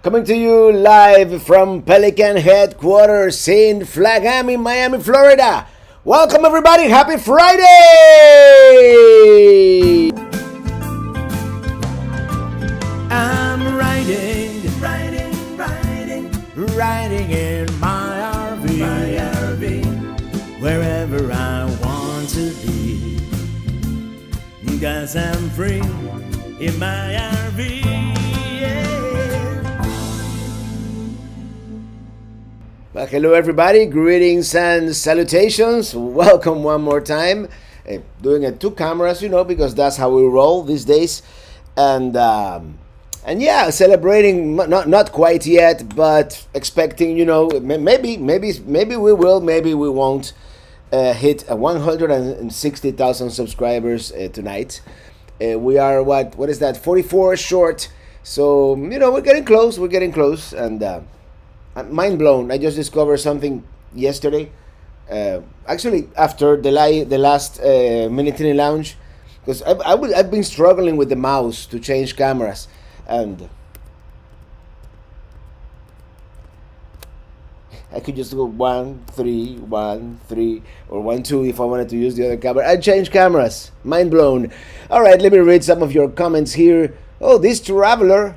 Coming to you live from Pelican headquarters in Flagami, Miami, Florida. Welcome everybody, happy Friday! I'm riding in my RV, wherever I want to be. 'Cause I'm free in my RV. Well, hello everybody, greetings and salutations. Welcome one more time. Doing it 2 cameras, because that's how we roll these days. And yeah, celebrating, not quite yet, but expecting, maybe we will, maybe we won't hit 160,000 subscribers tonight. We are, what is that, 44 short. So, we're getting close, and I'm mind blown. I just discovered something yesterday. Actually, after the last Minitini Lounge, because I've been struggling with the mouse to change cameras, and I could just go 1, 3, 1, 3, or 1, 2 if I wanted to use the other camera. I changed cameras. Mind blown. All right, let me read some of your comments here. Oh, this traveler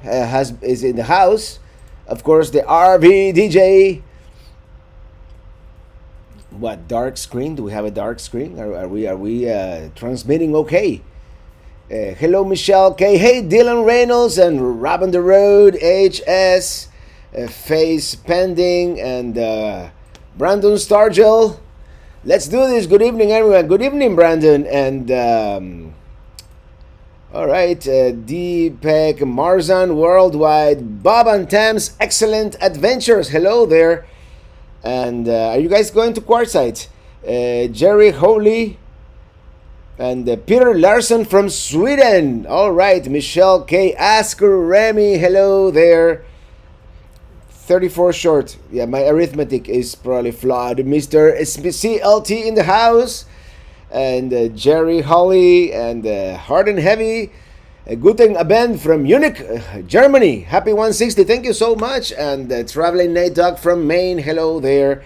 is in the house. Of course, the RV DJ. What, dark screen? Do we have a dark screen? Are we transmitting okay? Hello, Michelle K. Hey, Dylan Reynolds and Rob on the Road, HS, Face Pending, and Brandon Stargell. Let's do this. Good evening, everyone. Good evening, Brandon. And all right, Deepak Marzan Worldwide, Bob and Tam's Excellent Adventures. Hello there. And are you guys going to Quartzite? Jerry Holy and Peter Larson from Sweden. All right, Michelle K. Asker Remy. Hello there. 34 short. Yeah, my arithmetic is probably flawed. Mr. CLT in the house. And Jerry Holly and Hard and Heavy. Guten Abend from Munich, Germany. Happy 160. Thank you so much. And Traveling Nate Dog from Maine. Hello there.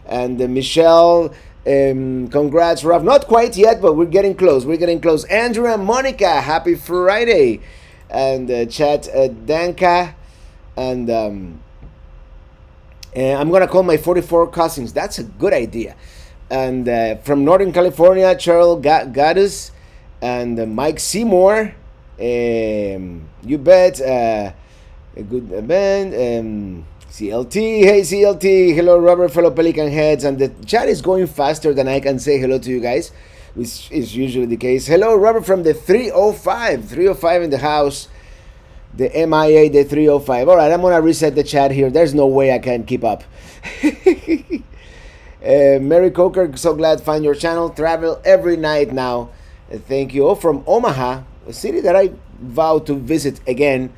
And Michelle. Congrats, Rob. Not quite yet, but we're getting close. Andrew and Monica. Happy Friday. And Chat Danka. And I'm going to call my 44 cousins. That's a good idea. And from Northern California, Charles Gaddis and Mike Seymour. You bet. A good band. CLT. Hey, CLT. Hello, Robert, fellow Pelican heads. And the chat is going faster than I can say hello to you guys, which is usually the case. Hello, Robert from the 305. 305 in the house. The MIA, the 305. All right, I'm going to reset the chat here. There's no way I can keep up. Mary Coker, so glad to find your channel. Travel every night now. Thank you. Oh, from Omaha, a city that I vow to visit again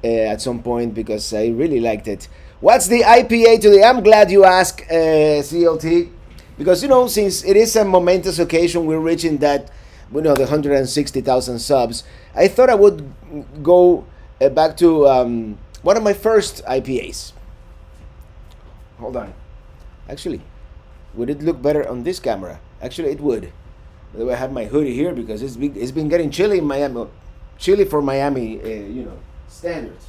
at some point because I really liked it. What's the IPA today? I'm glad you asked, CLT, because since it is a momentous occasion, we're reaching that, the 160,000 subs. I thought I would go back to one of my first IPAs. Hold on. Actually, would it look better on this camera? Actually, it would. By the way, I have my hoodie here because it's been getting chilly in Miami. Chilly for Miami, standards.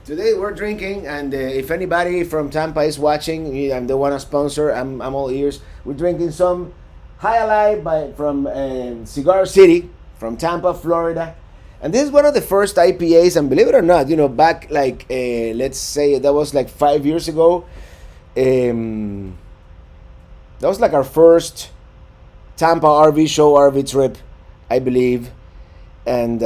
Today we're drinking, and if anybody from Tampa is watching, and they want to sponsor, I'm all ears. We're drinking some High Alive from Cigar City, from Tampa, Florida. And this is one of the first IPAs, and believe it or not, back let's say that was 5 years ago. That was our first Tampa RV show, RV trip, I believe. And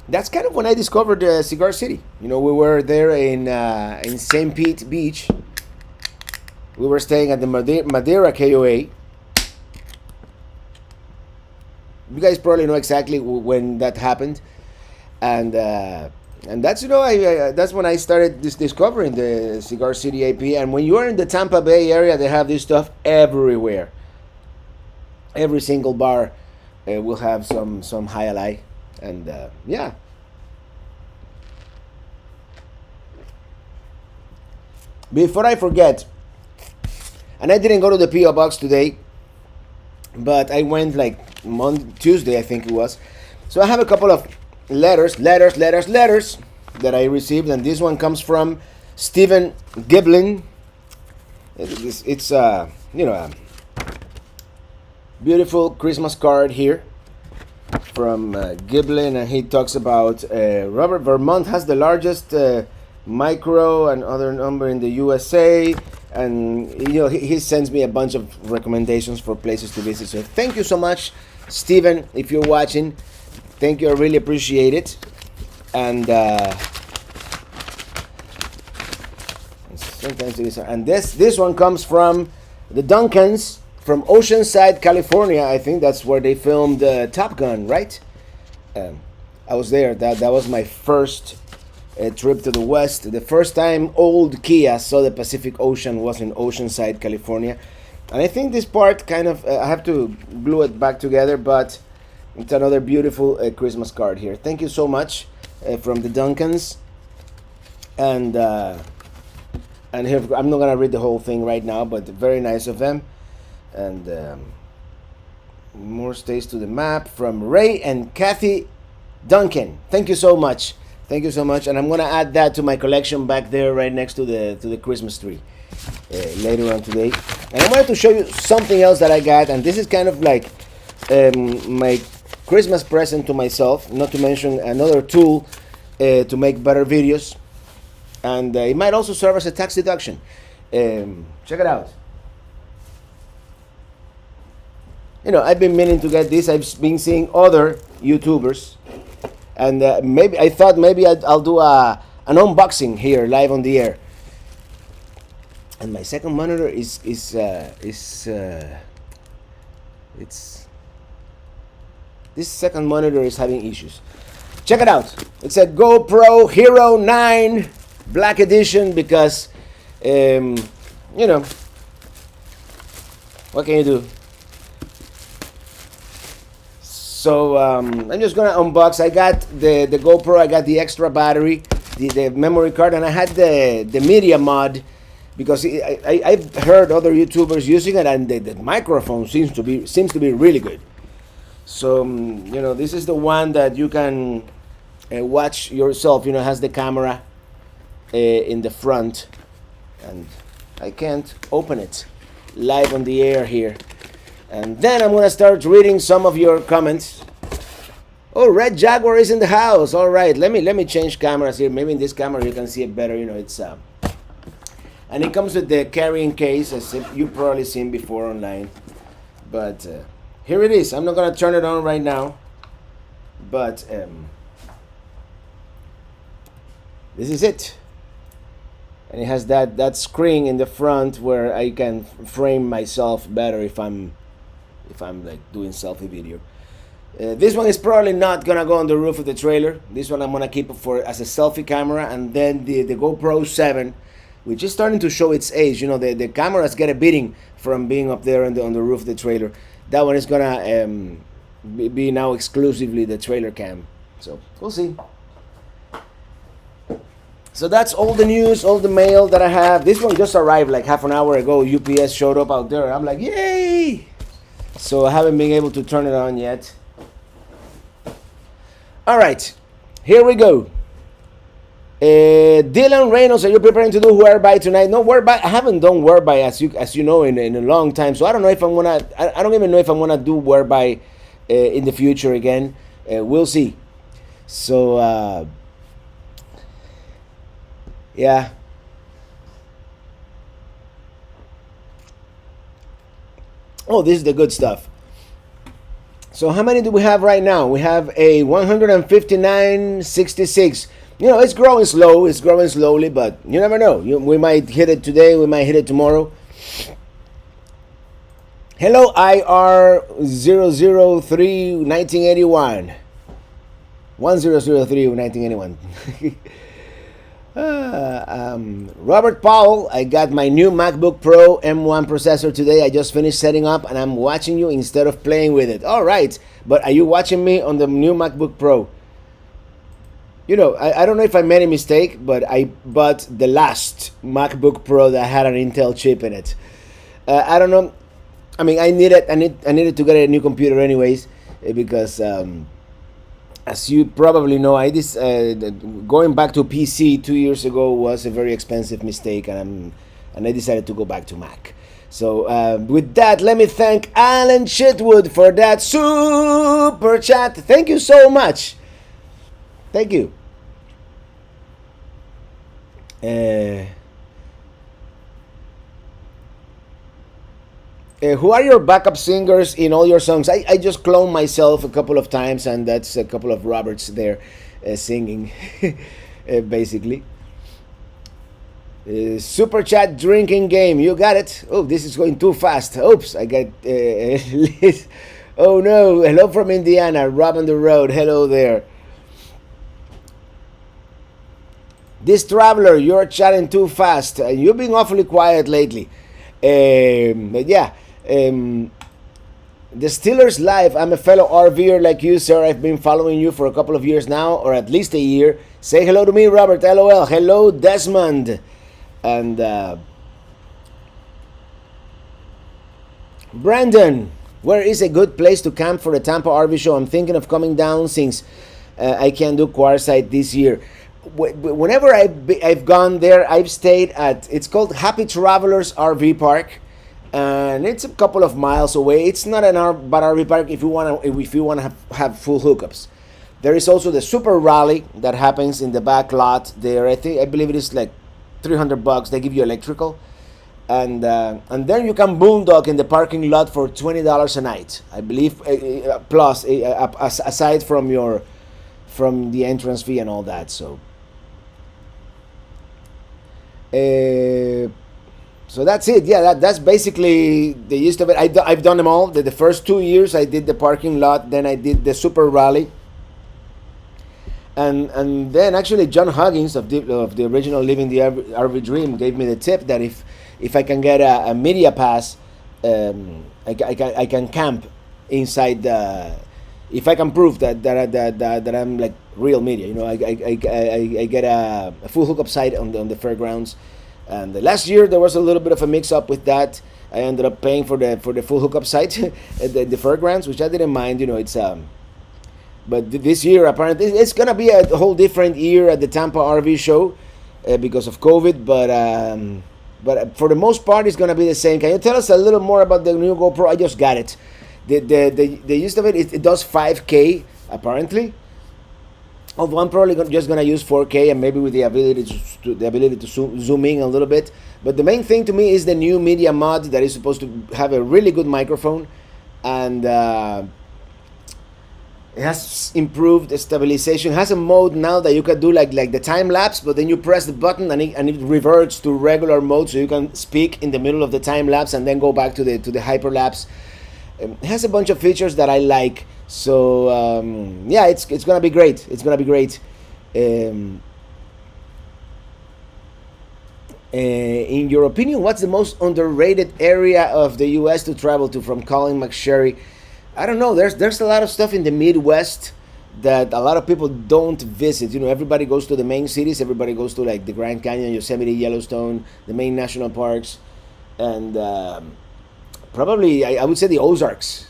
that's kind of when I discovered Cigar City. We were there in St. Pete Beach. We were staying at the Madeira KOA. You guys probably know exactly when that happened, and that's that's when I started discovering the Cigar City AP. And when you are in the Tampa Bay area, they have this stuff everywhere. Every single bar we'll have some highlight, and yeah. Before I forget, and I didn't go to the PO box today, but I went like Tuesday, I think it was. So I have a couple of letters that I received, and this one comes from Stephen Giblin. It's you know, a beautiful Christmas card here from Giblin, and he talks about Robert, Vermont has the largest micro and other number in the USA, and you know, he sends me a bunch of recommendations for places to visit. So thank you so much, Steven, if you're watching. Thank you, I really appreciate it. And sometimes it is, and this one comes from the Duncans from Oceanside, California. I think that's where they filmed Top Gun, right? I was there. That was my first trip to the West. The first time old Kia saw the Pacific Ocean was in Oceanside, California. And I think this part kind of, I have to glue it back together, but it's another beautiful Christmas card here. Thank you so much from the Duncans. And here, I'm not going to read the whole thing right now, but very nice of them. And more stays to the map from Ray and Kathy Duncan. Thank you so much. Thank you so much, and I'm gonna add that to my collection back there, right next to the Christmas tree, later on today. And I wanted to show you something else that I got, and this is kind of like my Christmas present to myself. Not to mention another tool to make better videos, and it might also serve as a tax deduction. Check it out. You know, I've been meaning to get this. I've been seeing other YouTubers. And maybe I thought maybe I'll do an unboxing here live on the air. And my second monitor it's this second monitor is having issues. Check it out. It's a GoPro Hero 9 Black Edition because you know, what can you do? So I'm just gonna unbox. I got the GoPro, I got the extra battery, the memory card, and I had the media mod because I've heard other YouTubers using it, and the microphone seems to be really good. So you know, this is the one that you can watch yourself. You know, it has the camera in the front, and I can't open it live on the air here. And then I'm going to start reading some of your comments. Oh, Red Jaguar is in the house. All right, let me change cameras here. Maybe in this camera you can see it better. You know, it's and it comes with the carrying case, as you've probably seen before online. But here it is. I'm not going to turn it on right now. But this is it. And it has that screen in the front where I can frame myself better if I'm like doing selfie video. This one is probably not gonna go on the roof of the trailer. This one I'm gonna keep it as a selfie camera, and then the GoPro 7, which is starting to show its age. You know, the cameras get a beating from being up there on the roof of the trailer. That one is gonna be now exclusively the trailer cam. So we'll see. So that's all the news, all the mail that I have. This one just arrived like half an hour ago. UPS showed up out there. I'm like, yay! So I haven't been able to turn it on yet. All right, here we go. Dylan Reynolds, are you preparing to do whereby tonight? No, whereby. I haven't done whereby as you know in a long time. So I don't know if I'm gonna. I don't even know if I'm gonna do whereby in the future again. We'll see. So yeah. Oh, this is the good stuff. So how many do we have right now? We have a 159.66. You know, it's growing slow. It's growing slowly, but you never know. We might hit it today. We might hit it tomorrow. Hello, IR003 1981. 1003 1981. Robert Powell, I got my new MacBook Pro M1 processor today. I just finished setting up and I'm watching you instead of playing with it. All right, but are you watching me on the new MacBook Pro? You know, I don't know if I made a mistake, but I bought the last MacBook Pro that had an Intel chip in it. I don't know. I mean, I needed to get a new computer anyways because as you probably know, going back to PC 2 years ago was a very expensive mistake, and I decided to go back to Mac. So with that, let me thank Alan Chitwood for that super chat. Thank you so much. Thank you. Who are your backup singers in all your songs? I just cloned myself a couple of times, and that's a couple of Roberts there singing, basically. Super chat drinking game. You got it. Oh, this is going too fast. Oops, I got. Oh no! Hello from Indiana. Rob on the road. Hello there. This traveler, you're chatting too fast. You've been awfully quiet lately. But yeah. The Steelers Live. I'm a fellow RVer like you, sir. I've been following you for a couple of years now, or at least a year. Say hello to me, Robert. LOL. Hello, Desmond. And Brandon, where is a good place to camp for the Tampa RV show? I'm thinking of coming down since I can't do Quartzite this year. Whenever I've gone there, I've stayed at, it's called Happy Travelers RV Park, and it's a couple of miles away. It's not an RV park if you want to have full hookups. There is also the Super Rally that happens in the back lot there. I believe it is like $300. They give you electrical, and then you can boondock in the parking lot for $20 a night, I believe, plus aside from the entrance fee and all that. So so that's it. Yeah, that's basically the gist of it. I've done them all. The first 2 years I did the parking lot, then I did the Super Rally, and then actually John Huggins of the original Living the RV Dream gave me the tip that if I can get a media pass, I can camp inside the. If I can prove that I'm like real media, you know, I get a full hookup site on the fairgrounds. And last year there was a little bit of a mix-up with that. I ended up paying for the full hookup site at the fairgrounds, which I didn't mind. You know, it's but this year apparently it's gonna be a whole different year at the Tampa RV show because of COVID. But for the most part, it's gonna be the same. Can you tell us a little more about the new GoPro? I just got it. The use of it does 5K apparently. Although I'm probably just gonna use 4K and maybe with the ability to zoom in a little bit. But the main thing to me is the new media mod that is supposed to have a really good microphone, and it has improved stabilization. It has a mode now that you can do like the time lapse, but then you press the button and it reverts to regular mode, so you can speak in the middle of the time lapse and then go back to the hyperlapse. It has a bunch of features that I like. So yeah, it's gonna be great. It's gonna be great. In your opinion, what's the most underrated area of the U.S. to travel to? From Colin McSherry. I don't know. There's a lot of stuff in the Midwest that a lot of people don't visit. You know, everybody goes to the main cities. Everybody goes to like the Grand Canyon, Yosemite, Yellowstone, the main national parks, and probably I would say the Ozarks.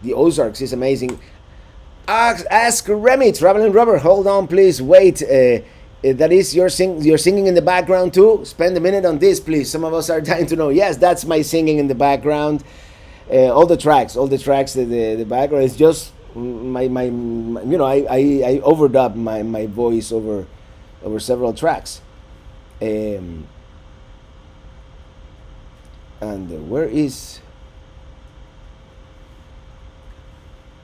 The Ozarks is amazing. Ask Remy, Traveling Rubber. Hold on, please. Wait. That is you're singing in the background too. Spend a minute on this, please. Some of us are dying to know. Yes, that's my singing in the background. All the tracks. The background is just my you know, I overdub my voice over several tracks. And where is?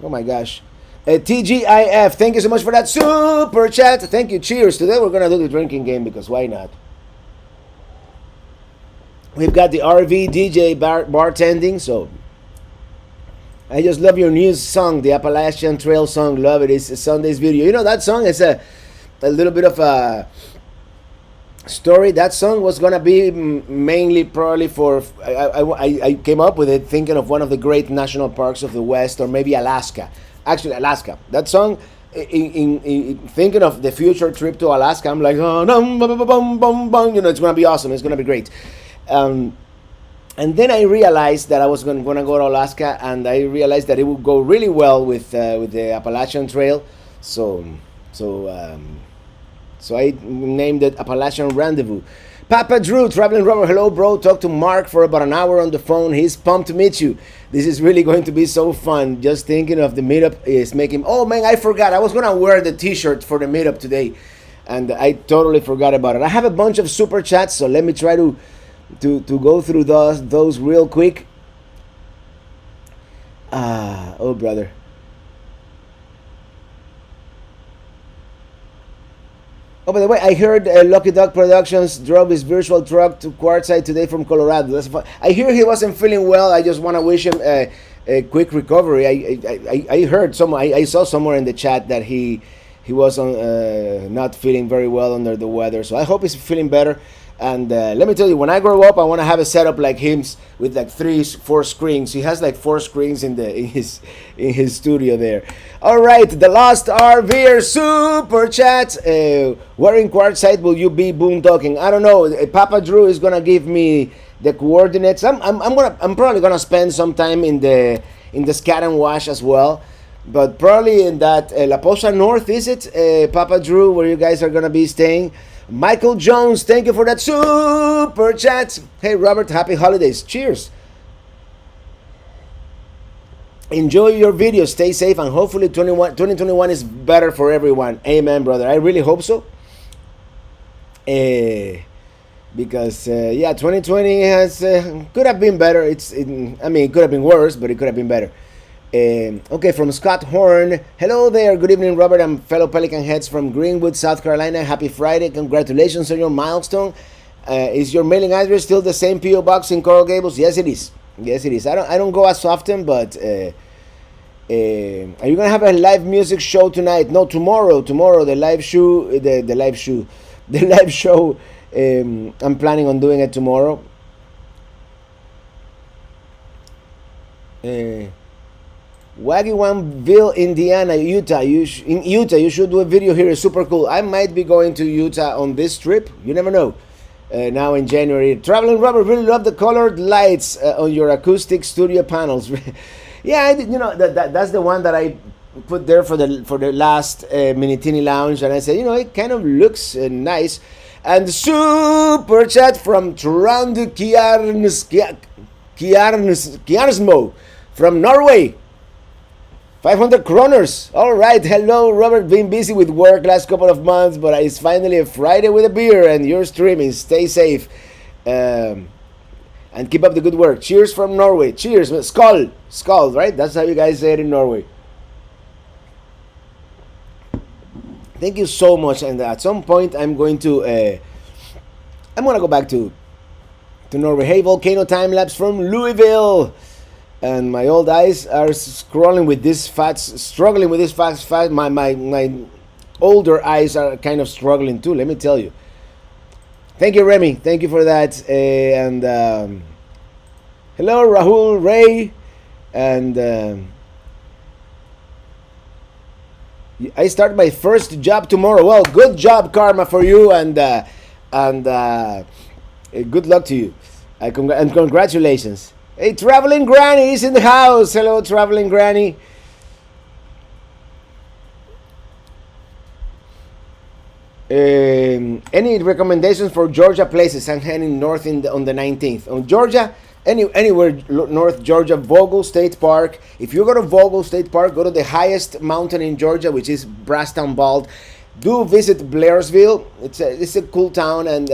Oh my gosh. TGIF, thank you so much for that super chat. Thank you. Cheers. Today we're going to do the drinking game because why not? We've got the RV DJ bartending. So I just love your new song, the Appalachian Trail song. Love it. It's Sunday's video. You know, that song is a little bit of a story. That song was gonna be mainly probably for I came up with it thinking of one of the great national parks of the West, or maybe Alaska. Actually, Alaska. That song. In thinking of the future trip to Alaska, I'm like, oh, it's gonna be awesome. It's gonna be great. Um, and then I realized that I was gonna go to Alaska, and I realized that it would go really well with the Appalachian Trail. So so um, so I named it Appalachian Rendezvous. Papa Drew, Traveling Rubber, hello, bro. Talked to Mark for about an hour on the phone. He's pumped to meet you. This is really going to be so fun. Just thinking of the meetup is making. Oh man, I forgot. I was gonna wear the T-shirt for the meetup today, and I totally forgot about it. I have a bunch of super chats, so let me try to go through those real quick. Oh brother. Oh, by the way, I heard Lucky Dog Productions drove his virtual truck to Quartzite today from Colorado. That's fun. I hear he wasn't feeling well. I just want to wish him a quick recovery. I heard I saw somewhere in the chat that he was not feeling very well under the weather. So I hope he's feeling better. And let me tell you, when I grow up, I want to have a setup like him with like 4 screens. He has like 4 screens in his studio there. All right, the Lost RVer super chat. Where in Quartzite will you be boondocking? I don't know. Papa Drew is gonna give me the coordinates. I'm probably gonna spend some time in the Scat and Wash as well. But probably in that La Posa North, is it, Papa Drew, where you guys are gonna be staying? Michael Jones, thank you for that super chat. Hey Robert, happy holidays. Cheers. Enjoy your video, stay safe, and hopefully 2021 is better for everyone. Amen, brother. I really hope so. Because 2020 has could have been better. It could have been worse, but it could have been better. Okay, from Scott Horn. Hello there. Good evening, Robert and fellow Pelican heads from Greenwood, South Carolina. Happy Friday. Congratulations on your milestone. Is your mailing address still the same P.O. Box in Coral Gables? Yes, it is. Yes, it is. I don't go as often, but are you gonna have a live music show tonight? No, tomorrow. Tomorrow, the live show. The live show. I'm planning on doing it tomorrow. Waggywanville, Indiana, Utah. In Utah, you should do a video here. It's super cool. I might be going to Utah on this trip. You never know. Now in January, Traveling Rubber, really love the colored lights on your acoustic studio panels. Yeah, that's the one that I put there for the last Minitini lounge, and I said, it kind of looks nice. And super chat from Trond Kjarnsmo from Norway. 500 kroners. All right. Hello, Robert. Been busy with work last couple of months, but it's finally a Friday with a beer, and you're streaming. Stay safe. And keep up the good work. Cheers from Norway. Cheers. Skål, right? That's how you guys say it in Norway. Thank you so much. And at some point, I'm going to go back to Norway. Hey, Volcano time lapse from Louisville. And my old eyes are struggling with this fast. My older eyes are kind of struggling too. Let me tell you. Thank you, Remy. Thank you for that. Hello, Rahul, Ray, and I start my first job tomorrow. Well, good job, Karma, for you, and good luck to you. And congratulations. Hey, Traveling Granny is in the house. Hello, Traveling Granny. Any recommendations for Georgia places? I'm heading north on the 19th. On Georgia, anywhere north Georgia, Vogel State Park. If you go to Vogel State Park, go to the highest mountain in Georgia, which is Brasstown Bald. Do visit Blairsville. It's a cool town, and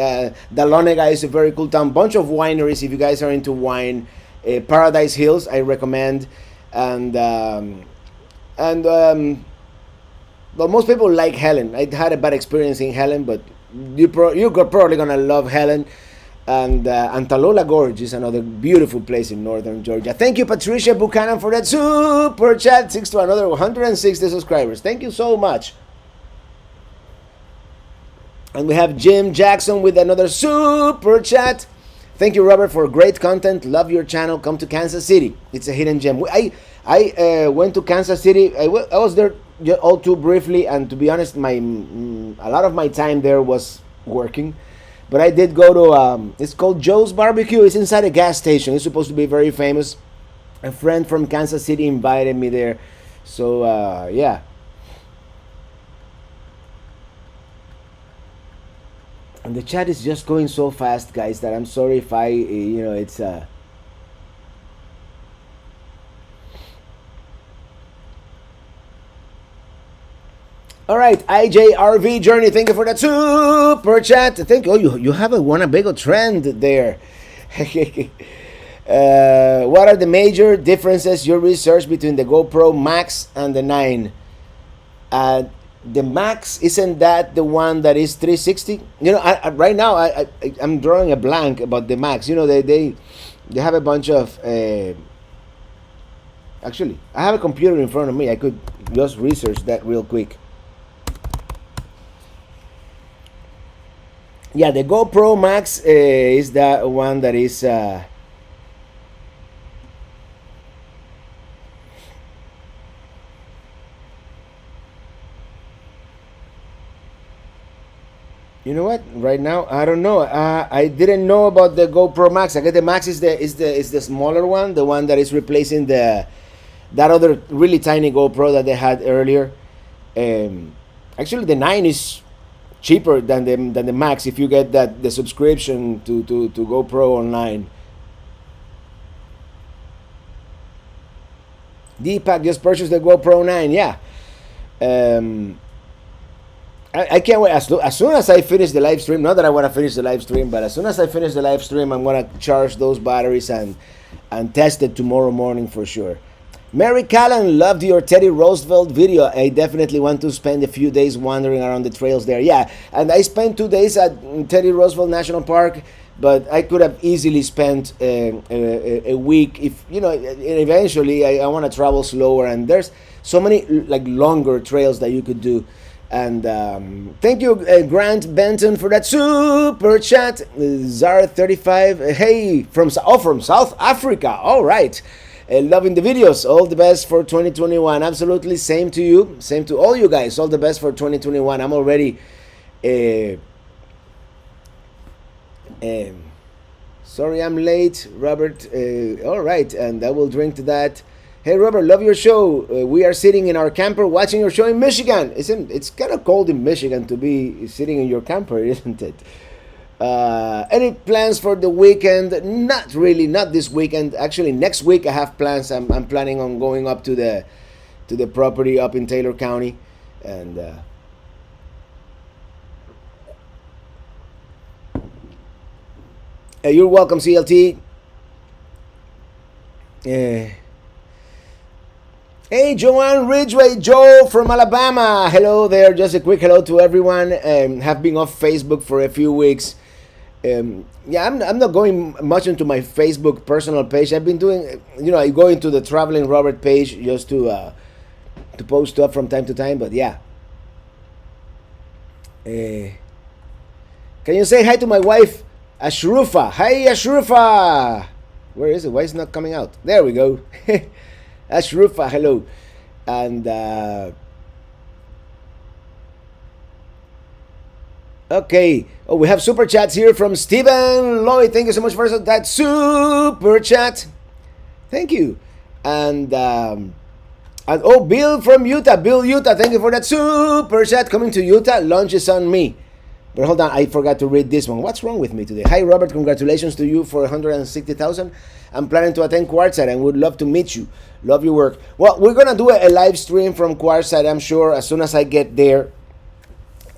Dahlonega is a very cool town. Bunch of wineries if you guys are into wine. Paradise Hills, I recommend, and well, most people like Helen. I had a bad experience in Helen, but you're probably gonna love Helen, and Talola Gorge is another beautiful place in northern Georgia. Thank you, Patricia Buchanan, for that super chat. 6 to another 160 subscribers. Thank you so much. And we have Jim Jackson with another super chat. Thank you, Robert, for great content. Love your channel. Come to Kansas City. It's a hidden gem. I went to Kansas City. I was there all too briefly, and to be honest, a lot of my time there was working. But I did go to, it's called Joe's Barbecue. It's inside a gas station. It's supposed to be very famous. A friend from Kansas City invited me there. So, yeah. And the chat is just going so fast, guys, that I'm sorry if it's... All right, IJRV Journey, thank you for that super chat. Thank you. Oh, you have a Winnebago trend there. What are the major differences you researched between the GoPro Max and the 9? The Max, isn't that the one that is 360? Right now I'm drawing a blank about the Max. They have a bunch of... actually, I have a computer in front of me. I could just research that real quick. Yeah, the GoPro Max is that one that is... You know what? Right now, I don't know. I didn't know about the GoPro Max. I guess the Max is the smaller one, the one that is replacing that other really tiny GoPro that they had earlier. Actually, the 9 is cheaper than the Max if you get the subscription to GoPro Online. Deepak just purchased the GoPro 9. Yeah. I can't wait. As soon as I finish the live stream, not that I want to finish the live stream, but as soon as I finish the live stream, I'm going to charge those batteries and test it tomorrow morning for sure. Mary Callan, loved your Teddy Roosevelt video. I definitely want to spend a few days wandering around the trails there. Yeah, and I spent 2 days at Teddy Roosevelt National Park, but I could have easily spent a week if, eventually I want to travel slower, and there's so many longer trails that you could do. And thank you, Grant Benton, for that super chat. Zara35, hey, from South Africa. All right, loving the videos. All the best for 2021. Absolutely, same to you, same to all you guys. All the best for 2021. I'm already. Sorry, I'm late, Robert. All right, and I will drink to that. Hey Robert, love your show. We are sitting in our camper watching your show in Michigan. It's kind of cold in Michigan to be sitting in your camper, isn't it? Any plans for the weekend? Not really, not this weekend. Actually, next week I have plans. I'm planning on going up to the property up in Taylor County, and you're welcome, CLT. Hey, Joanne Ridgway, Joe from Alabama. Hello there. Just a quick hello to everyone. Have been off Facebook for a few weeks. Yeah, I'm not going much into my Facebook personal page. I've been doing, I go into the Traveling Robert page just to post stuff from time to time. But yeah. Can you say hi to my wife, Ashrufa? Hi, Ashrufa. Where is it? Why is it not coming out? There we go. Ashrufa, hello. And okay. Oh, we have super chats here from Stephen Lloyd. Thank you so much for that super chat. Thank you. And oh, Bill from Utah. Bill, Utah. Thank you for that super chat. Coming to Utah. Lunch is on me. But hold on, I forgot to read this one. What's wrong with me today? Hi, Robert. Congratulations to you for 160,000. I'm planning to attend Quartzite and would love to meet you. Love your work. Well, we're going to do a live stream from Quartzite, I'm sure, as soon as I get there.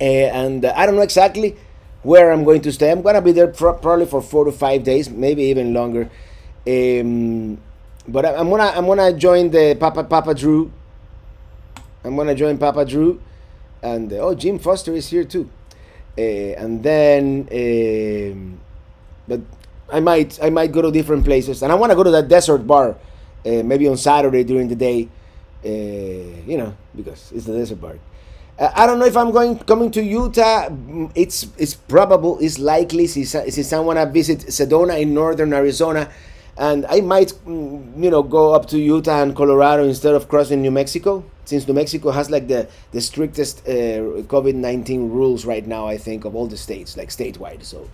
And I don't know exactly where I'm going to stay. I'm going to be there probably for 4 to 5 days, maybe even longer. But I'm gonna join the Papa Drew. I'm going to join Papa Drew. And, oh, Jim Foster is here too. And then, but I might go to different places, and I want to go to that desert bar, maybe on Saturday during the day, because it's the desert bar. I don't know if I'm coming to Utah. It's probable, it's likely, since I want to visit Sedona in northern Arizona, and I might, go up to Utah and Colorado instead of crossing New Mexico, since New Mexico has like the strictest COVID-19 rules right now, I think, of all the states, like statewide. So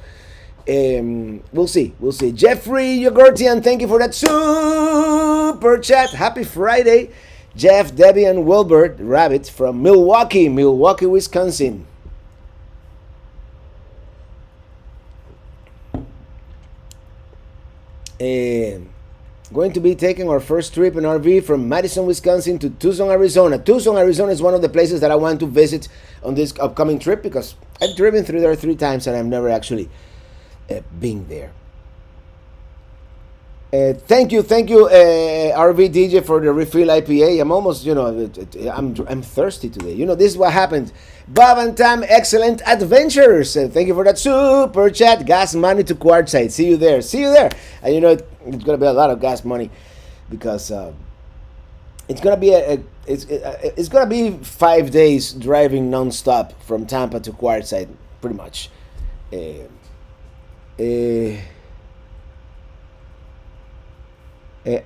we'll see. Jeffrey Yogurtian, thank you for that super chat. Happy Friday. Jeff, Debbie, and Wilbert Rabbit from Milwaukee, Wisconsin. Going to be taking our first trip in RV from Madison, Wisconsin to Tucson, Arizona. Tucson, Arizona is one of the places that I want to visit on this upcoming trip because I've driven through there 3 times and I've never actually been there. Thank you, RV DJ, for the refill IPA. I'm almost, I'm thirsty today. This is what happened. Bob and Tam, excellent adventures. Thank you for that super chat. Gas money to Quartzite. See you there. And it's gonna be a lot of gas money because it's gonna be it's gonna be 5 days driving nonstop from Tampa to Quartzite, pretty much.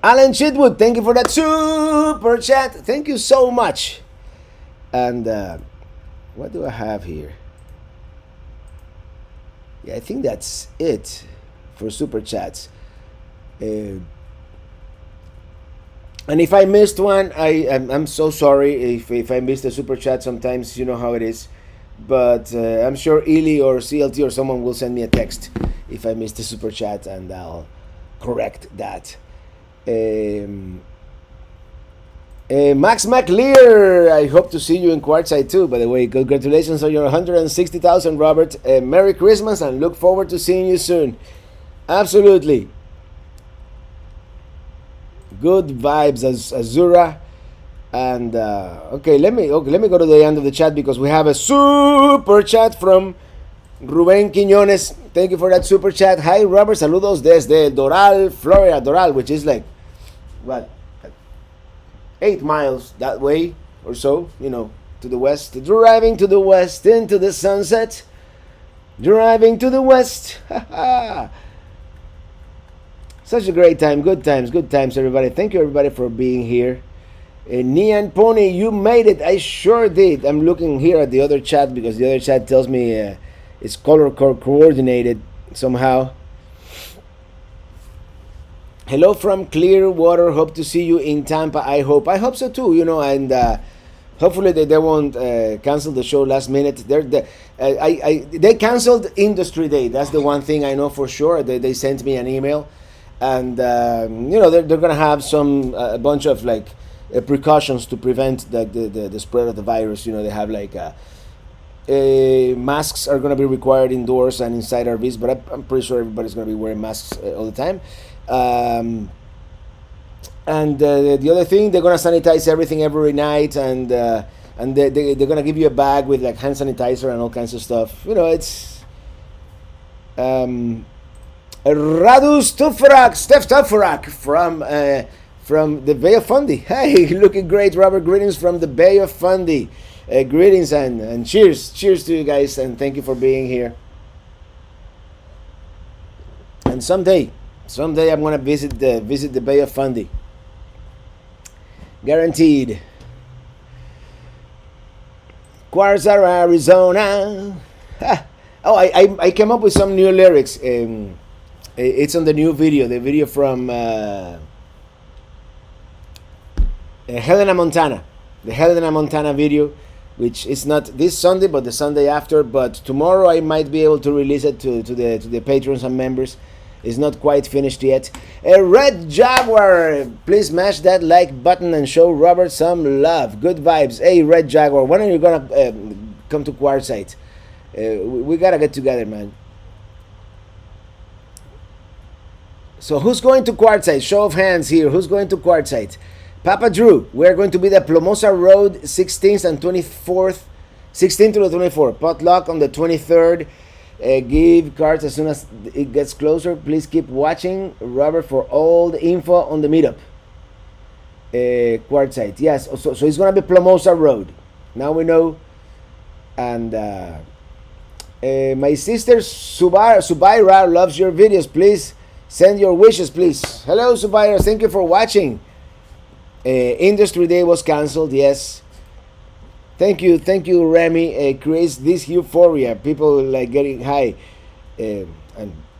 Alan Chitwood, thank you for that super chat. Thank you so much. And what do I have here? Yeah, I think that's it for super chats. And if I missed one, I'm so sorry if I missed a super chat. Sometimes you know how it is. But I'm sure Ely or CLT or someone will send me a text if I missed a super chat, and I'll correct that. Max McLear, I hope to see you in Quartzite too. By the way, congratulations on your 160,000, Robert. Merry Christmas and look forward to seeing you soon. Absolutely. Good vibes, Azura. And okay, let me go to the end of the chat because we have a super chat from Ruben Quiñones. Thank you for that super chat. Hi, Robert. Saludos desde Doral, Florida. Doral, which is like, what, 8 miles that way or so, to the west. Driving to the west into the sunset. Driving to the west. Such a great time. Good times, everybody. Thank you, everybody, for being here. Neon Pony, you made it. I sure did. I'm looking here at the other chat because the other chat tells me it's color coordinated somehow. Hello from Clearwater. Hope to see you in Tampa. I hope so too. And hopefully they won't cancel the show last minute. They canceled Industry Day. That's the one thing I know for sure. They sent me an email, and they're gonna have a bunch of like precautions to prevent the spread of the virus. They have like masks are gonna be required indoors and inside RVs, but I'm pretty sure everybody's gonna be wearing masks all the time. And the other thing, they're gonna sanitize everything every night, and they're gonna give you a bag with like hand sanitizer and all kinds of stuff. It's Radu Steph Tufurak from the Bay of Fundy. Hey, looking great, Robert. Greetings from the Bay of Fundy. Greetings and cheers to you guys, and thank you for being here. And someday I'm gonna visit the Bay of Fundy. Guaranteed. Quartzite, Arizona. Oh, I came up with some new lyrics. It's on the new video. The video from Helena, Montana. The Helena, Montana video, which is not this Sunday, but the Sunday after. But tomorrow I might be able to release it to the patrons and members. It's not quite finished yet. Red Jaguar, please smash that like button and show Robert some love. Good vibes. Hey, Red Jaguar, when are you gonna come to Quartzite? We gotta get together, man. So who's going to Quartzite? Show of hands here. Who's going to Quartzite? Papa Drew, we're going to be the Plomosa Road 16th and 24th. 16th to the 24th. Potluck on the 23rd. Give cards as soon as it gets closer. Please keep watching, Robert, for all the info on the meetup. Quartzite, yes. So it's gonna be Plomosa Road. Now we know And my sister Subaira loves your videos. Please send your wishes, please. Hello, Subaira. Thank you for watching. Industry Day was canceled. Yes. Thank you, Remy. Creates this euphoria. People like getting high, and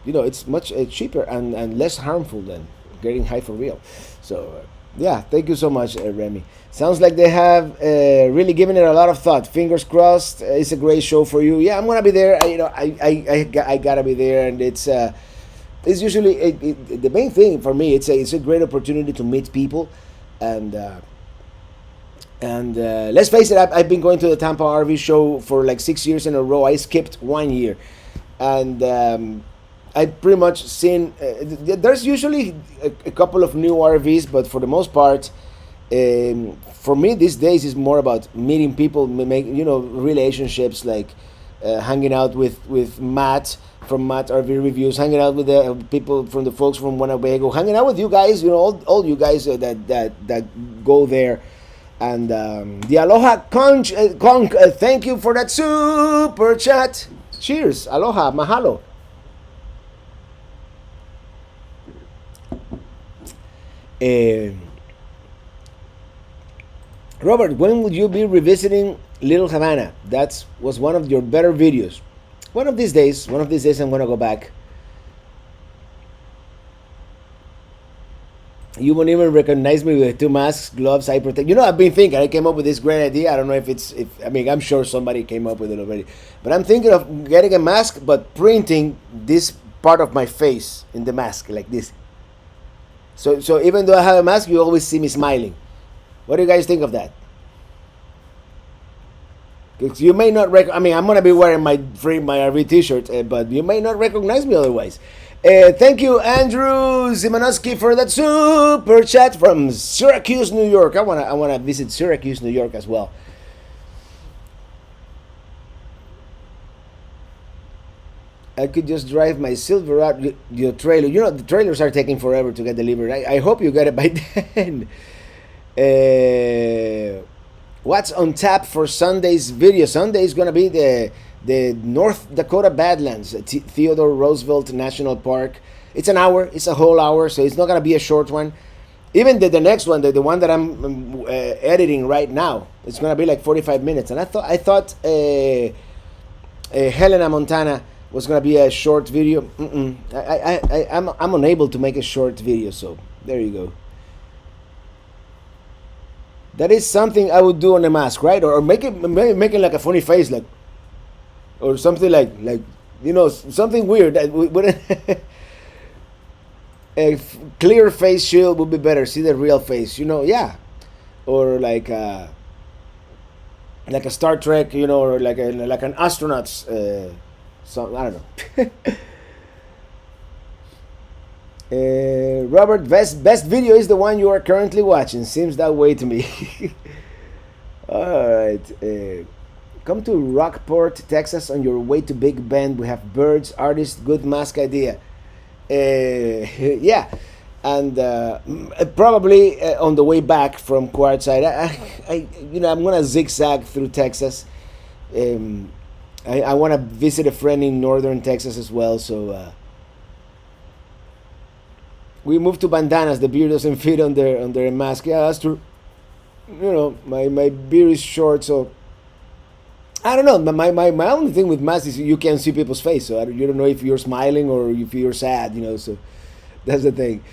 it's much cheaper and less harmful than getting high for real. So yeah, thank you so much, Remy. Sounds like they have really given it a lot of thought. Fingers crossed. It's a great show for you. Yeah, I'm gonna be there. I gotta be there, and it's usually the main thing for me. It's a great opportunity to meet people, and let's face it, I've been going to the Tampa RV show for like 6 years in a row. I skipped 1 year, and I pretty much seen. There's usually a couple of new RVs, but for the most part, for me these days is more about meeting people, make relationships, like hanging out with Matt from Matt RV Reviews, hanging out with the people from the folks from Winnebago, hanging out with you guys, all you guys that go there. And the Aloha Conch, thank you for that super chat. Cheers, aloha, mahalo. Robert, when will you be revisiting Little Havana? That was one of your better videos. One of these days, I'm gonna go back. You won't even recognize me with 2 masks, gloves, eye protect. I've been thinking. I came up with this great idea. I don't know I'm sure somebody came up with it already. But I'm thinking of getting a mask, but printing this part of my face in the mask, like this. So even though I have a mask, you always see me smiling. What do you guys think of that? Because you may not I'm going to be wearing my RV t-shirt, but you may not recognize me otherwise. Thank you, Andrew Zimanowski, for that super chat from Syracuse, New York. I wanna visit Syracuse, New York as well. I could just drive my Silverado, your trailer. The trailers are taking forever to get delivered. I hope you get it by then. What's on tap for Sunday's video? Sunday is gonna be the North Dakota Badlands, Theodore Roosevelt National Park. It's an hour. It's a whole hour, so it's not gonna be a short one. Even the next one, the one that I'm editing right now, it's gonna be like 45 minutes. And I thought Helena, Montana was gonna be a short video. I'm unable to make a short video, so there you go. That is something I would do on a mask, right? Or make it like a funny face, like, or something like something weird that wouldn't. A clear face shield would be better. See the real face, yeah. Or like a Star Trek, or like an astronaut's. So I don't know. Robert, best video is the one you are currently watching. Seems that way to me. All right. Come to Rockport, Texas on your way to Big Bend. We have birds, artists, good mask idea. Yeah. And probably on the way back from Quartzite, I'm gonna zigzag through Texas. I want to visit a friend in northern Texas as well, so we moved to bandanas. The beard doesn't fit under a mask. Yeah, that's true. My beard is short, so I don't know. My only thing with masks is you can't see people's face, so you don't know if you're smiling or if you're sad. So that's the thing.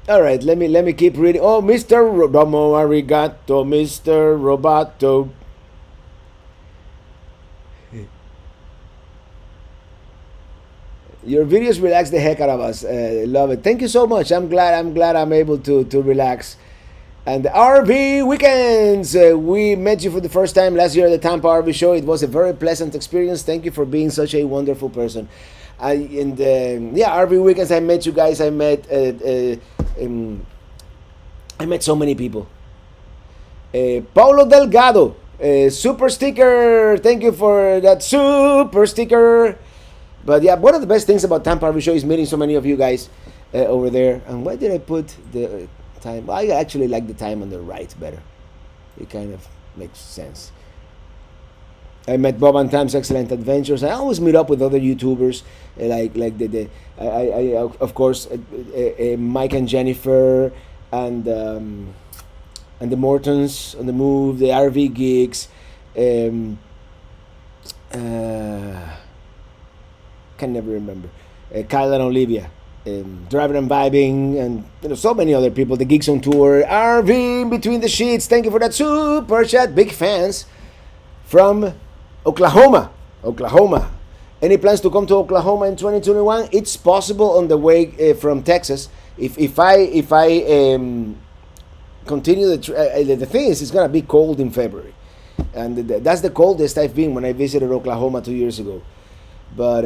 All right, let me keep reading. Oh, Mr. Domo arigato, Mr. Roboto. Your videos relax the heck out of us. Love it. Thank you so much. I'm glad I'm able to relax. And the RV weekends. We met you for the first time last year at the Tampa RV show. It was a very pleasant experience. Thank you for being such a wonderful person. RV weekends. I met you guys. I met so many people. Paulo Delgado, super sticker. Thank you for that super sticker. But yeah, one of the best things about Tampa RV show is meeting so many of you guys over there. And why did I put the time. Well, I actually like the time on the right better. It kind of makes sense. I met Bob and Tam's Excellent Adventures. I always meet up with other YouTubers, like I of course Mike and Jennifer and the Mortons on the Move, the RV Geeks. Can never remember. Kyle and Olivia, Driving and Vibing, and so many other people. The Geeks on Tour, RV Between the Sheets. Thank you for that super chat. Big fans from Oklahoma. Any plans to come to Oklahoma in 2021? It's possible on the way from Texas. If I continue the thing is, it's gonna be cold in February, and that's the coldest I've been when I visited Oklahoma 2 years ago. But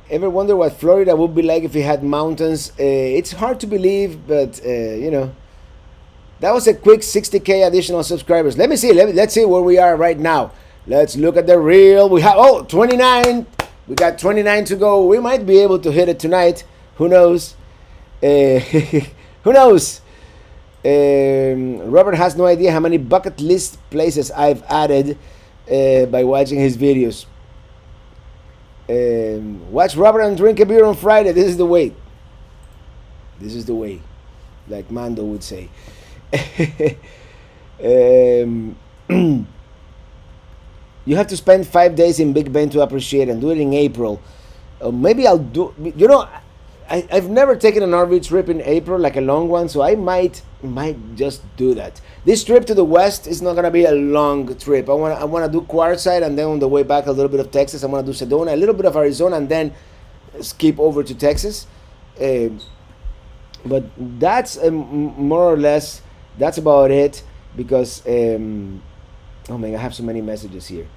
ever wonder what Florida would be like if it had mountains? It's hard to believe, but that was a quick 60K additional subscribers. Let me see. Let's see where we are right now. Let's look at the reel. We have 29. We got 29 to go. We might be able to hit it tonight. Who knows? Who knows? Robert has no idea how many bucket list places I've added by watching his videos. Watch Robert and drink a beer on Friday. This is the way. This is the way, like Mando would say. You have to spend 5 days in Big Bend to appreciate, and do it in April. Maybe I'll do. I've never taken an RV trip in April, like a long one, so I might just do that. This trip to the west is not gonna be a long trip. I wanna do Quartzite, and then on the way back a little bit of Texas. I wanna do Sedona, a little bit of Arizona, and then skip over to Texas. But that's more or less, that's about it, because oh man, I have so many messages here.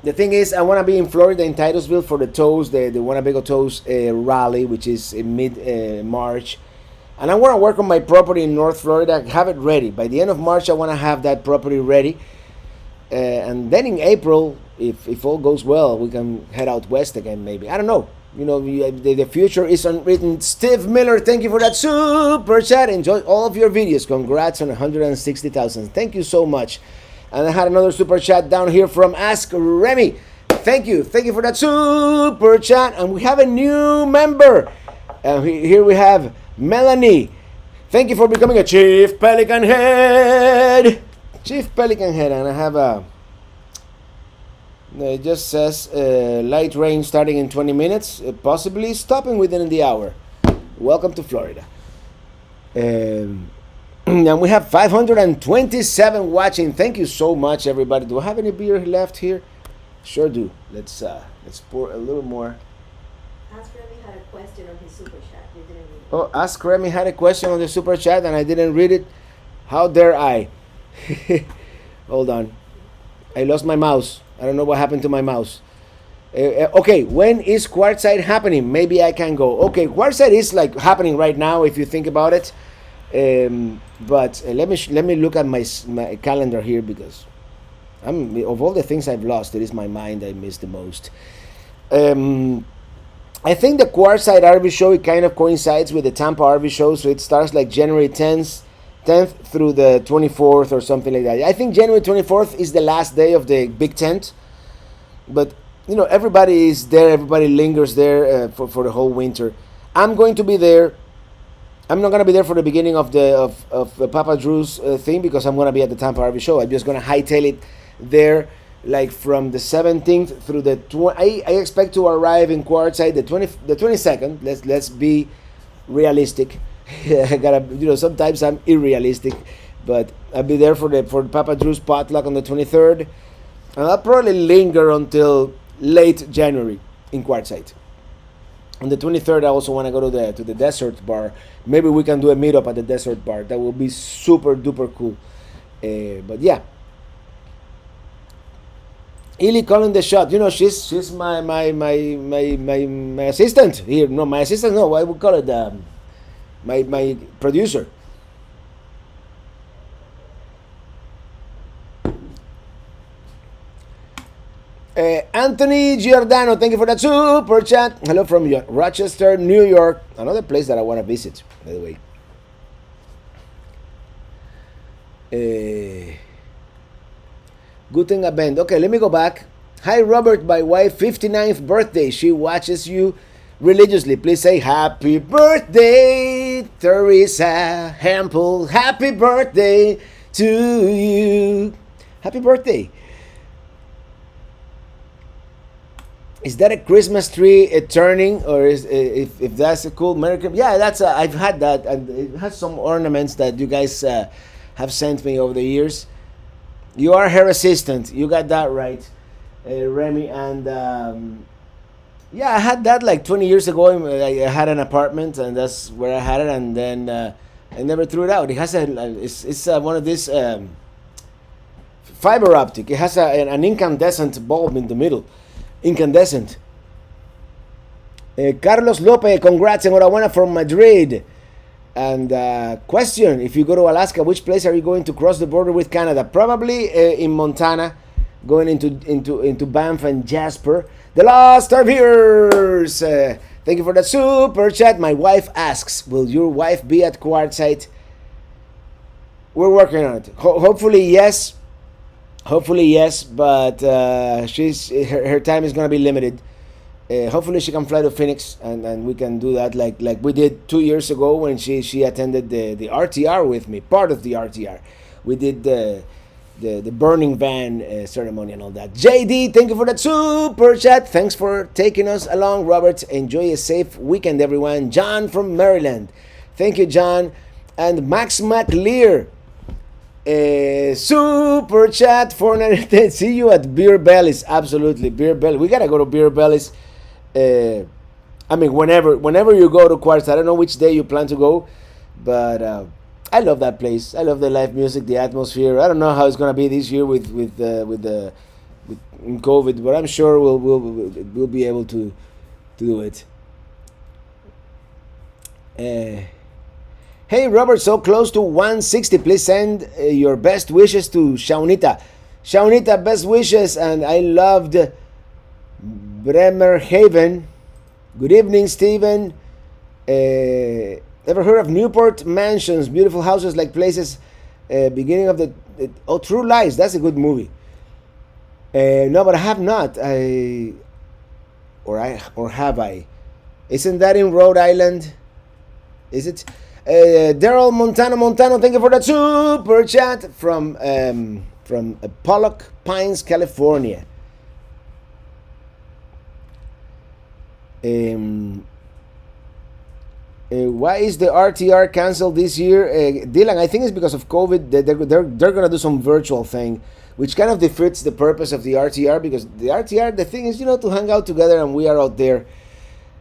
The thing is, I want to be in Florida, in Titusville, for the Toes, the Winnebago Toes rally, which is in mid-March. And I want to work on my property in North Florida, have it ready. By the end of March, I want to have that property ready. And then in April, if all goes well, we can head out west again, maybe. I don't know. The future is unwritten. Steve Miller, thank you for that super chat. Enjoy all of your videos. Congrats on 160,000. Thank you so much. And I had another super chat down here from Ask Remy. Thank you for that super chat. And we have a new member. Here we have Melanie. Thank you for becoming a Chief Pelican Head. Chief Pelican Head. And I have it just says light rain starting in 20 minutes, possibly stopping within the hour. Welcome to Florida. And we have 527 watching. Thank you so much, everybody. Do I have any beer left here? Sure do. Let's pour a little more. Ask Remy had a question on his super chat. You didn't read it. Oh, Ask Remy had a question on the super chat and I didn't read it. How dare I? Hold on. I lost my mouse. I don't know what happened to my mouse. Okay, when is Quartzite happening? Maybe I can go. Okay, Quartzite is like happening right now if you think about it. But let me look at my calendar here, because of all the things I've lost, it is my mind I miss the most. I think the Quartzite RV show, it kind of coincides with the Tampa RV show, so it starts like January 10th through the 24th or something like that. I think January 24th is the last day of the big tent, but everybody is there, everybody lingers there for the whole winter. I'm going to be there. I'm not going to be there for the beginning of the Papa Drew's thing, because I'm going to be at the Tampa RV show. I'm just going to hightail it there, like from the 17th through the I expect to arrive in Quartzite the 22nd. Let's be realistic. I gotta, sometimes I'm irrealistic, but I'll be there for Papa Drew's potluck on the 23rd, and I'll probably linger until late January in Quartzite. On the 23rd, I also want to go to the Desert Bar. Maybe we can do a meetup at the Desert Bar. That will be super duper cool. But yeah, Ely calling the shot. She's my assistant here. No, my assistant. No, I would call it my producer. Anthony Giordano, thank you for that super chat. Hello from Rochester, New York. Another place that I want to visit, by the way. Guten Abend. Okay, let me go back. Hi, Robert, my wife, 59th birthday. She watches you religiously. Please say happy birthday, Teresa Hempel. Happy birthday to you. Happy birthday. Is that a Christmas tree turning, or is if that's a cool American? Yeah, I've had that, and it has some ornaments that you guys have sent me over the years. You are her assistant. You got that right, Remy. And yeah, I had that like 20 years ago. I had an apartment, and that's where I had it. And then I never threw it out. It has it's one of these fiber optic. It has an incandescent bulb in the middle. Incandescent. Carlos Lope, congrats, enhorabuena from Madrid. And question: if you go to Alaska, which place are you going to cross the border with Canada? Probably in Montana, going into Banff and Jasper. The Lost Starviers. Thank you for that super chat. My wife asks, will your wife be at Quartzite? We're working on it. Hopefully yes. Hopefully yes, but her time is gonna be limited. Hopefully she can fly to Phoenix, and we can do that like we did 2 years ago when she attended the RTR with me, part of the RTR. We did the burning van ceremony and all that. JD, thank you for that super chat. Thanks for taking us along, Robert. Enjoy a safe weekend, everyone. John from Maryland, thank you, John. And Max McLear, super chat for see you at Beer Bellies. Absolutely, Beer Belly. We gotta go to Beer Bellies. I mean, whenever you go to Quartz, I don't know which day you plan to go, but I love that place. I love the live music, the atmosphere. I don't know how it's gonna be this year with COVID, but I'm sure we'll be able to do it. Hey Robert, so close to 160. Please send your best wishes to Shaunita. Shaunita, best wishes, and I loved Bremerhaven. Good evening, Stephen. Ever heard of Newport Mansions? Beautiful houses like places. Beginning of the True Lies. That's a good movie. No, but I have not. Or have I? Isn't that in Rhode Island? Is it? Daryl Montano, thank you for that super chat from Pollock Pines, California. Why is the RTR canceled this year? Dylan, I think it's because of COVID. They're gonna do some virtual thing, which kind of defeats the purpose of the RTR, because the RTR, the thing is, to hang out together, and we are out there.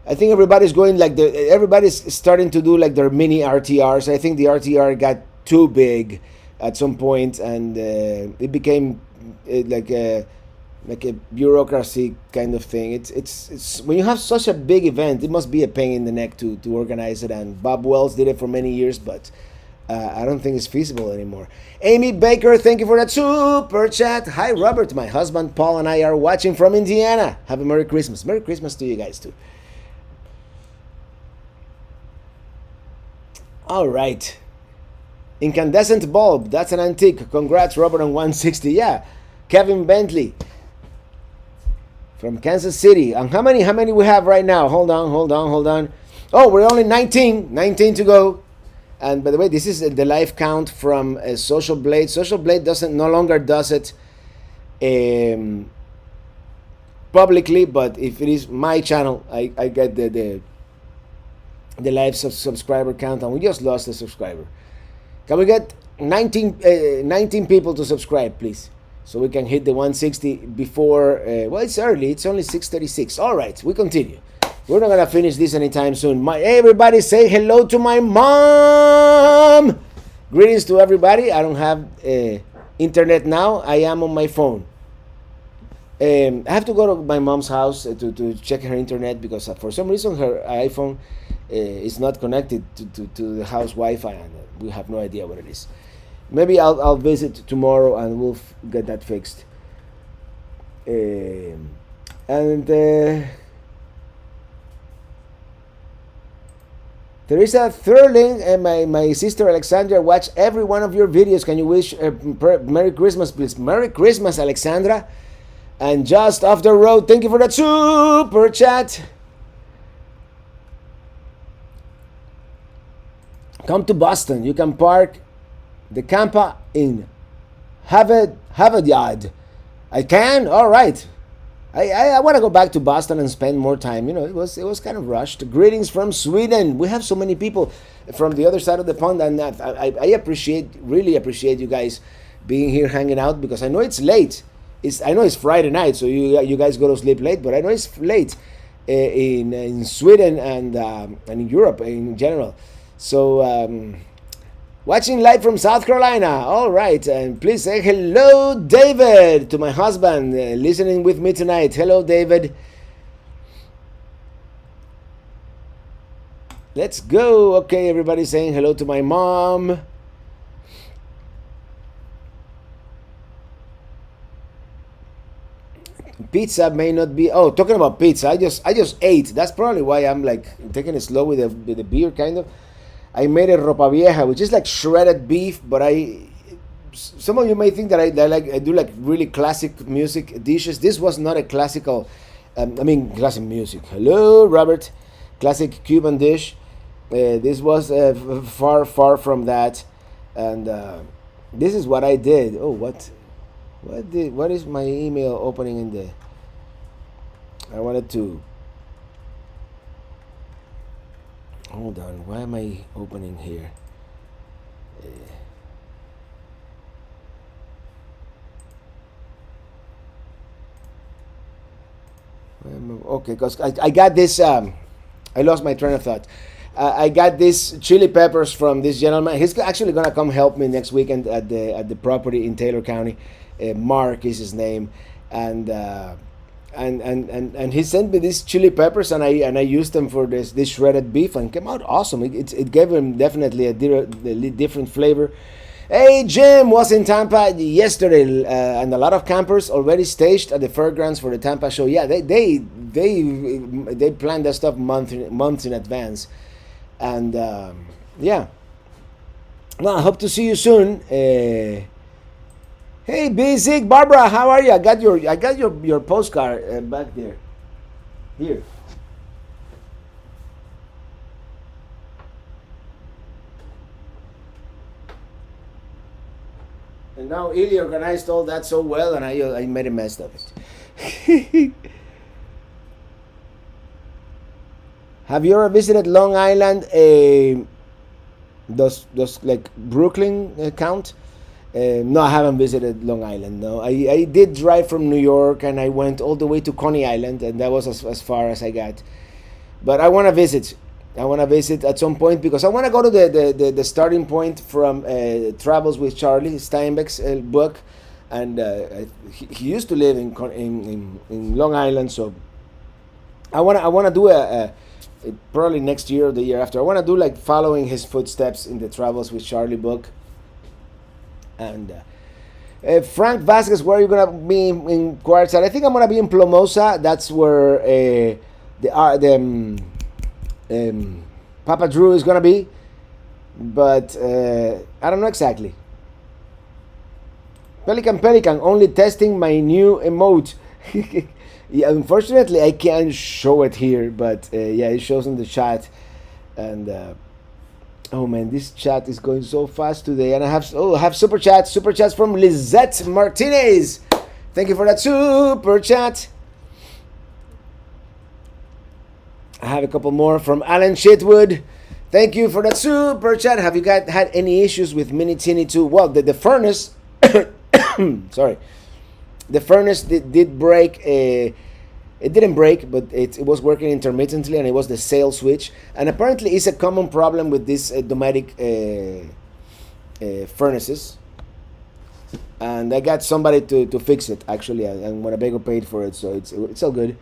I think everybody's going everybody's starting to do like their mini RTRs. I think the RTR got too big at some point, and it became like a bureaucracy kind of thing. It's when you have such a big event, it must be a pain in the neck to organize it. And Bob Wells did it for many years, but I don't think it's feasible anymore. Amy Baker, thank you for that super chat. Hi Robert, my husband Paul and I are watching from Indiana. Have a Merry Christmas. Merry Christmas to you guys too. All right. Incandescent bulb. That's an antique. Congrats, Robert, on 160. Yeah. Kevin Bentley from Kansas City. And how many we have right now? Hold on. Oh, we're only 19 to go. And by the way, this is the live count from Social Blade. Social Blade no longer does it publicly, but if it is my channel, I get the live subscriber count, and we just lost a subscriber. Can we get 19 people to subscribe, please, so we can hit the 160 before well, it's early, it's only 6:36. All right, we continue. We're not gonna finish this anytime soon. Everybody say hello to my mom. Greetings to everybody. I don't have internet now. I am on my phone. I have to go to my mom's house to check her internet, because for some reason her iPhone is not connected to the house Wi-Fi, and we have no idea what it is. Maybe I'll visit tomorrow and we'll get that fixed. And Teresa Thurling and my sister Alexandra watch every one of your videos. Can you wish Merry Christmas, please? Merry Christmas, Alexandra. And just off the road, thank you for that super chat. Come to Boston. You can park the Tampa in Harvard Yard. I can? All right. I want to go back to Boston and spend more time. You know, it was kind of rushed. Greetings from Sweden. We have so many people from the other side of the pond, and I really appreciate you guys being here hanging out, because I know it's late. I know it's Friday night, so you guys go to sleep late, but I know it's late in Sweden and in Europe in general. So watching live from South Carolina. All right, and please say hello, David, to my husband listening with me tonight. Hello, David. Let's go. Okay, everybody saying hello to my mom. Pizza may not be. Oh, talking about pizza, I just ate. That's probably why I'm like taking it slow with the beer, kind of. I made a ropa vieja, which is like shredded beef, but some of you may think that I do like really classic music dishes. This was not a classical, classic music. Hello, Robert, classic Cuban dish. This was far from that, and this is what I did. Oh, what is my email opening in the? I wanted to. Hold on, why am I opening here? Okay, because I got this. I lost my train of thought. I got these chili peppers from this gentleman. He's actually gonna come help me next weekend at the property in Taylor County. Mark is his name, and he sent me these chili peppers, and I used them for this shredded beef, and came out awesome. It gave him definitely a different flavor. Hey, Jim was in Tampa yesterday, and a lot of campers already staged at the fairgrounds for the Tampa show. Yeah, they planned that stuff months in advance, and yeah. Well, I hope to see you soon. Hey, Basic Barbara, how are you? I got your postcard back there. Here. And now Ili organized all that so well, and I made a mess of it. Have you ever visited Long Island? Does like Brooklyn count? No, I haven't visited Long Island. No, I did drive from New York, and I went all the way to Coney Island, and that was as far as I got. But I want to visit. I want to visit at some point, because I want to go to the starting point from Travels with Charlie Steinbeck's book, and he used to live in Long Island, so I want to do a probably next year or the year after. I want to do like following his footsteps in the Travels with Charlie book. And Frank Vasquez, where are you gonna be in Quartzite? I think I'm gonna be in Plomosa. That's where Papa Drew is gonna be, but I don't know exactly. Pelican, only testing my new emote. Yeah, unfortunately, I can't show it here, but yeah, it shows in the chat. And oh man, this chat is going so fast today, and I have super chats from Lizette Martinez. Thank you for that super chat. I have a couple more from Alan Shitwood. Thank you for that super chat. Have you guys had any issues with Minitini II? Well, the furnace, sorry, the furnace did break. It didn't break, but it was working intermittently, and it was the sail switch. And apparently it's a common problem with these Dometic furnaces. And I got somebody to fix it, actually, and Winnebago paid for it, so it's all good.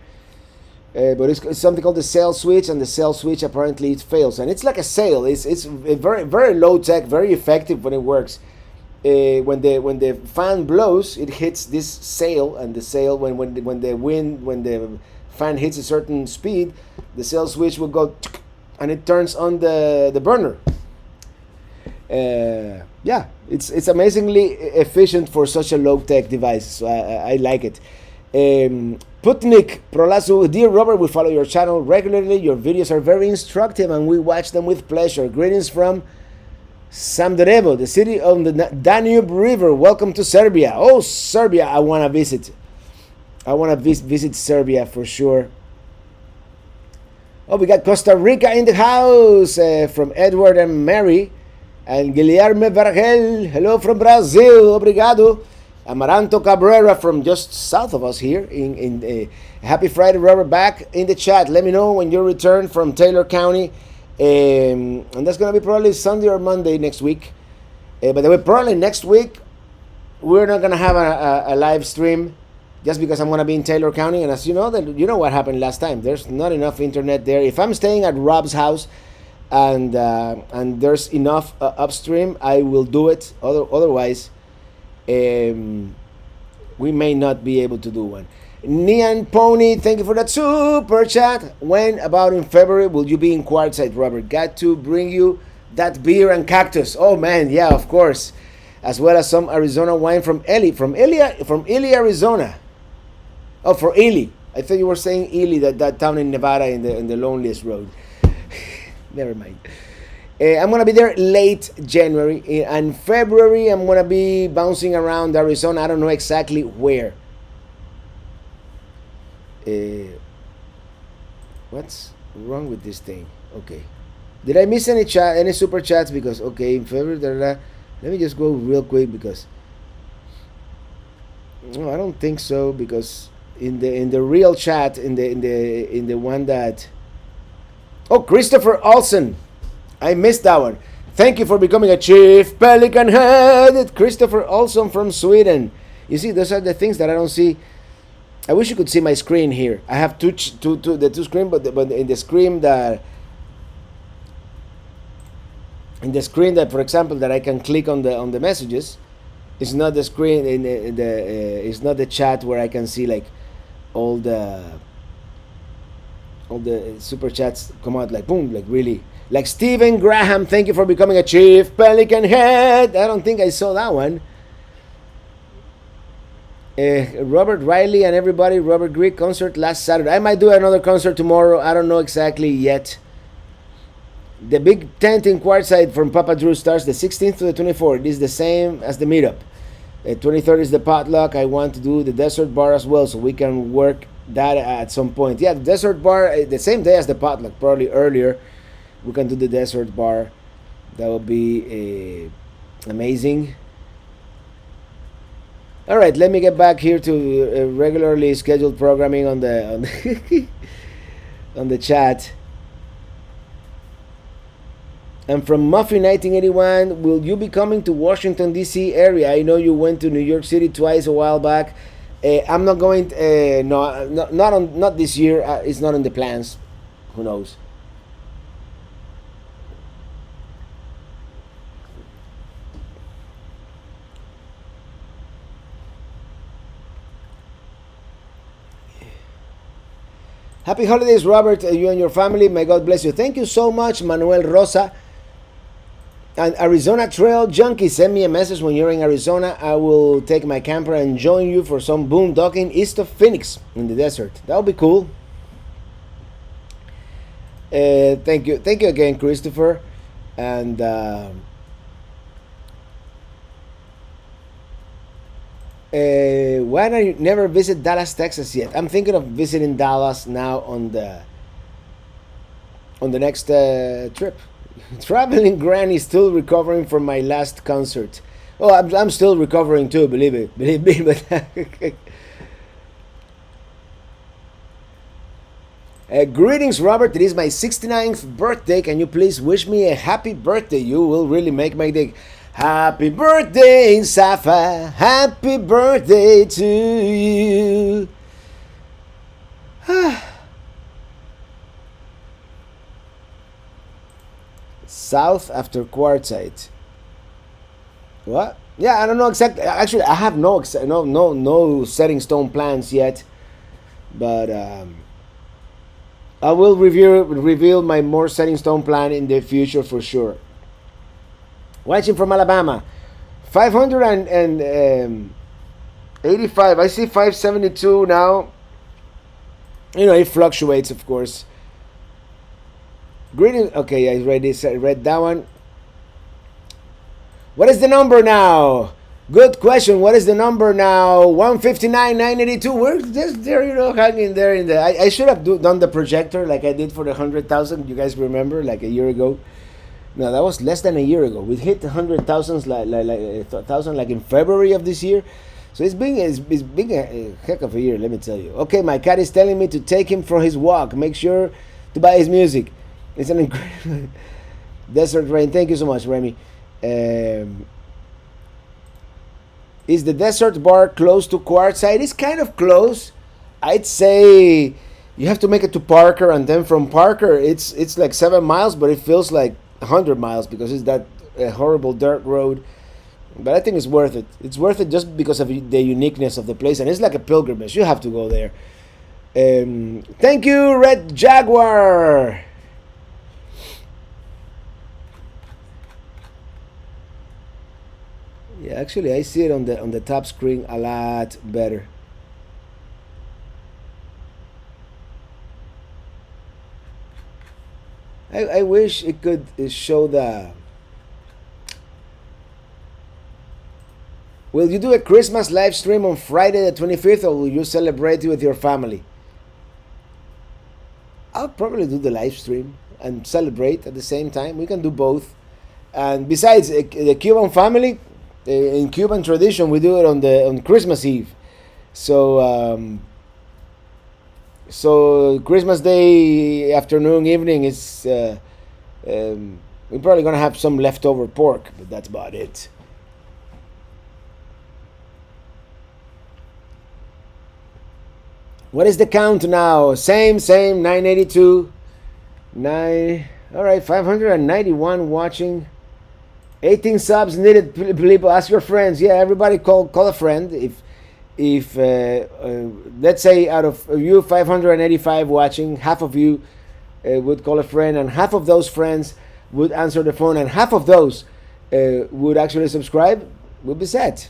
But it's something called the sail switch, and the sail switch apparently it fails. And it's like a sail. It's very, very low tech, very effective when it works. when the fan blows, it hits this sail, and the sail when the fan hits a certain speed, the sail switch will go, and it turns on the burner. Yeah, it's amazingly efficient for such a low-tech device. So I like it. Putnik Prolasu, dear Robert, we follow your channel regularly. Your videos are very instructive, and we watch them with pleasure. Greetings from Samdarevo, the city on the Danube River. Welcome to Serbia. Oh, Serbia, I want to visit. I want to visit Serbia for sure. Oh, we got Costa Rica in the house from Edward and Mary. And Guilherme Vergel, hello from Brazil, obrigado. Amaranto Cabrera from just south of us here. Happy Friday, Robert, back in the chat. Let me know when you return from Taylor County. And that's going to be probably Sunday or Monday next week. By the way, probably next week, we're not going to have a live stream just because I'm going to be in Taylor County. And as you know, what happened last time. There's not enough internet there. If I'm staying at Rob's house, and there's enough upstream, I will do it. Otherwise, we may not be able to do one. Neon Pony, thank you for that super chat. When about in February will you be in Quartzite, Robert? Got to bring you that beer and cactus. Oh man, yeah, of course. As well as some Arizona wine from Ely, Arizona. Oh, for Ely. I thought you were saying Ely, that town in Nevada in the loneliest road. Never mind. I'm going to be there late January. And February, I'm going to be bouncing around Arizona. I don't know exactly where. What's wrong with this thing? Okay. Did I miss any super chats? Because, okay, in February, let me just go real quick because... No, I don't think so, because in the real chat, in the one that... Oh, Christopher Olsen. I missed that one. Thank you for becoming a Chief Pelican Head. Christopher Olsen from Sweden. You see, those are the things that I don't see. I wish you could see my screen here. I have the two screen, but in the screen that... for example, that I can click on the messages, it's not the screen it's not the chat where I can see like all the super chats come out like boom, like really, like Stephen Graham, thank you for becoming a Chief Pelican Head. I don't think I saw that one. Robert Riley and everybody, Robert Greek concert last Saturday. I might do another concert tomorrow. I don't know exactly yet. The big tent in Quartzite from Papa Drew starts the 16th to the 24th. It is the same as the meetup. 23rd is the potluck. I want to do the desert bar as well, so we can work that at some point. Yeah, the desert bar, the same day as the potluck, probably earlier. We can do the desert bar. That would be amazing. All right, let me get back here to regularly scheduled programming on the on the chat. And from Muffy 1981, will you be coming to Washington D.C. area? I know you went to New York City twice a while back. I'm not going. No, not this year. It's not in the plans. Who knows? Happy holidays, Robert. You and your family. May God bless you. Thank you so much, Manuel Rosa. And Arizona Trail Junkie, send me a message when you're in Arizona. I will take my camper and join you for some boondocking east of Phoenix in the desert. That would be cool. Thank you again, Christopher. And why don't you never visit Dallas, Texas yet? I'm thinking of visiting Dallas now on the next trip. Traveling Granny, still recovering from my last concert. Oh, I'm still recovering too, believe me. But greetings, Robert. It is my 69th birthday. Can you please wish me a happy birthday? You will really make my day. Happy birthday, Safa. Happy birthday to you. South after Quartzite. What? Yeah, I don't know exactly. Actually, I have no setting stone plans yet, but I will reveal my more setting stone plan in the future for sure. Watching from Alabama, 585. I see 572 now. You know, it fluctuates, of course. Greetings. Okay, I read that one. What is the number now? Good question. What is the number now? 159, 982. We're just there, you know, hanging there in the. I should have done the projector like I did for the 100,000. You guys remember, like a year ago? No, that was less than a year ago. We hit the 100,000 like in February of this year. So it's been a heck of a year, let me tell you. Okay, my cat is telling me to take him for his walk. Make sure to buy his music. It's an incredible Desert Rain. Thank you so much, Remy. Is the desert bar close to Quartzite? It's kind of close. I'd say you have to make it to Parker, and then from Parker, it's like 7 miles, but it feels like 100 miles because it's that horrible dirt road. But I think it's worth it. It's worth it just because of the uniqueness of the place, and it's like a pilgrimage. You have to go there. Thank you, Red Jaguar. Yeah, actually, I see it on the top screen a lot better. I wish it could show the. Will you do a Christmas live stream on Friday the 25th, or will you celebrate it with your family? I'll probably do the live stream and celebrate at the same time. We can do both. And besides, the Cuban family, in Cuban tradition, we do it on Christmas Eve. So so Christmas Day afternoon, evening is we're probably gonna have some leftover pork, but that's about it. What is the count now? Same, 982. All right, 591 watching. 18 subs needed. People, ask your friends. Yeah, everybody call a friend. If let's say out of you 585 watching, half of you would call a friend, and half of those friends would answer the phone, and half of those would actually subscribe, we'll be set.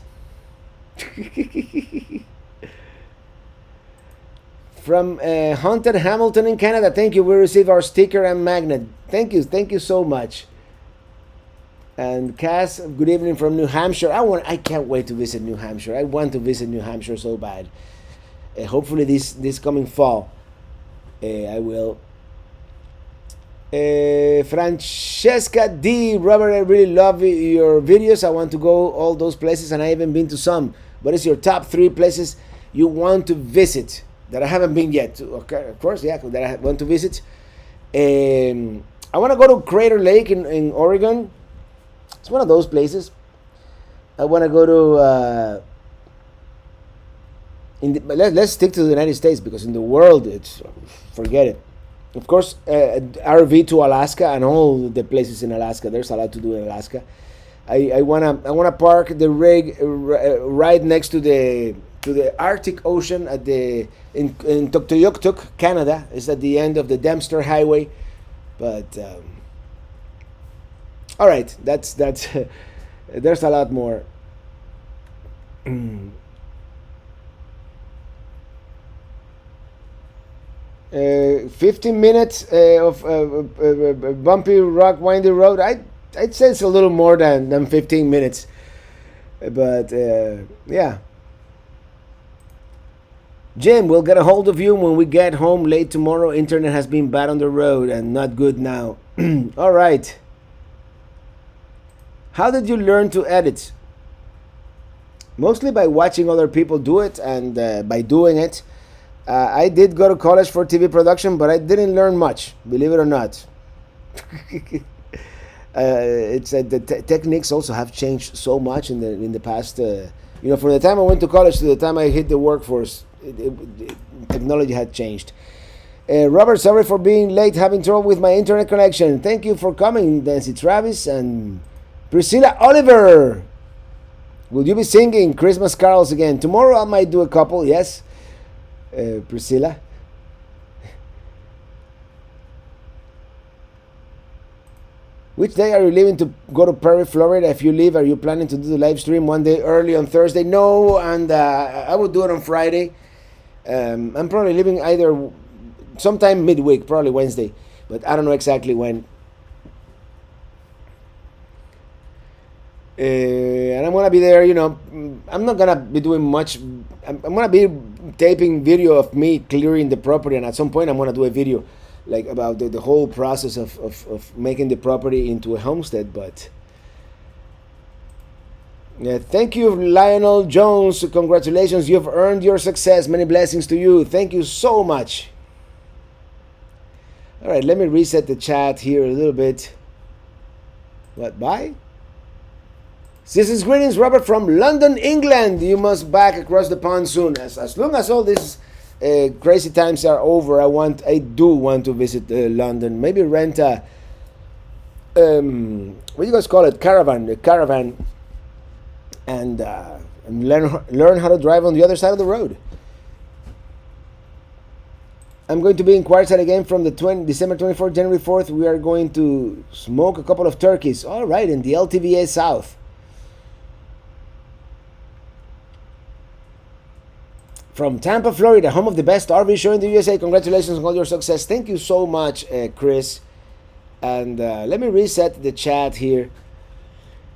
From Haunted Hamilton in Canada, thank you. We received our sticker and magnet. Thank you so much. And Cass, good evening from New Hampshire. I can't wait to visit New Hampshire. I want to visit New Hampshire so bad. Hopefully this coming fall, I will. Francesca D. Robert, I really love your videos. I want to go all those places, and I haven't been to some. What is your top 3 places you want to visit that I haven't been yet? Okay, of course, yeah, that I want to visit. I want to go to Crater Lake in Oregon. It's one of those places. I want to go to. Let's stick to the United States, because in the world, forget it. Of course, RV to Alaska and all the places in Alaska. There's a lot to do in Alaska. I wanna park the rig right next to the Arctic Ocean in Tuktoyaktuk, Canada. It's at the end of the Dempster Highway, but all right, that's there's a lot more. 15 minutes of bumpy rock windy road. I'd say it's a little more than 15 minutes, but yeah. Jim, we'll get a hold of you when we get home late tomorrow. Internet has been bad on the road and not good now. All right. How did you learn to edit? Mostly by watching other people do it and by doing it. I did go to college for TV production, but I didn't learn much, believe it or not. It's the techniques also have changed so much in the past. From the time I went to college to the time I hit the workforce, technology had changed. Robert, sorry for being late, having trouble with my internet connection. Thank you for coming, Nancy Travis and Priscilla Oliver. Will you be singing Christmas carols again? Tomorrow I might do a couple, yes. Priscilla. Which day are you leaving to go to Prairie, Florida? If you leave, are you planning to do the live stream one day early on Thursday? No, and I will do it on Friday. I'm probably leaving either sometime midweek, probably Wednesday, but I don't know exactly when. And I'm gonna be there, you know. I'm not gonna be doing much. I'm gonna be taping video of me clearing the property, and at some point I'm gonna do a video like about the whole process of making the property into a homestead. But yeah, thank you, Lionel Jones. Congratulations, you've earned your success. Many blessings to you. Thank you so much. All right, let me reset the chat here a little bit. What, bye? Season's greetings, Robert from London, England. You must back across the pond soon. As long as all these crazy times are over, I do want to visit London. Maybe rent a what do you guys call it? A caravan, and learn how to drive on the other side of the road. I'm going to be in Quartzite again from the December 24th, January 4th. We are going to smoke a couple of turkeys. All right, in the LTVA South. From Tampa, Florida, home of the best RV show in the USA. Congratulations on all your success. Thank you so much, Chris. And let me reset the chat here.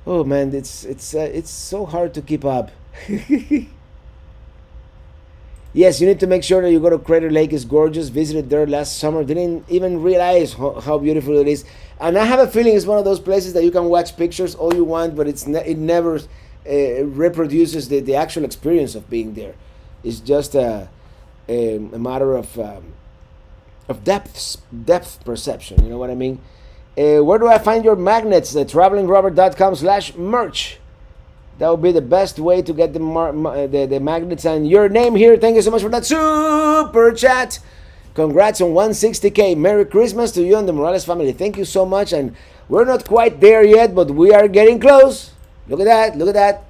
Oh man, it's so hard to keep up. Yes, you need to make sure that you go to Crater Lake. It's gorgeous. Visited there last summer. Didn't even realize how beautiful it is. And I have a feeling it's one of those places that you can watch pictures all you want, but it never reproduces the actual experience of being there. It's just a matter of depth perception. You know what I mean? Where do I find your magnets? TravelingRobert.com/merch. That would be the best way to get the magnets. And your name here. Thank you so much for that super chat. Congrats on 160K. Merry Christmas to you and the Morales family. Thank you so much. And we're not quite there yet, but we are getting close. Look at that. Look at that.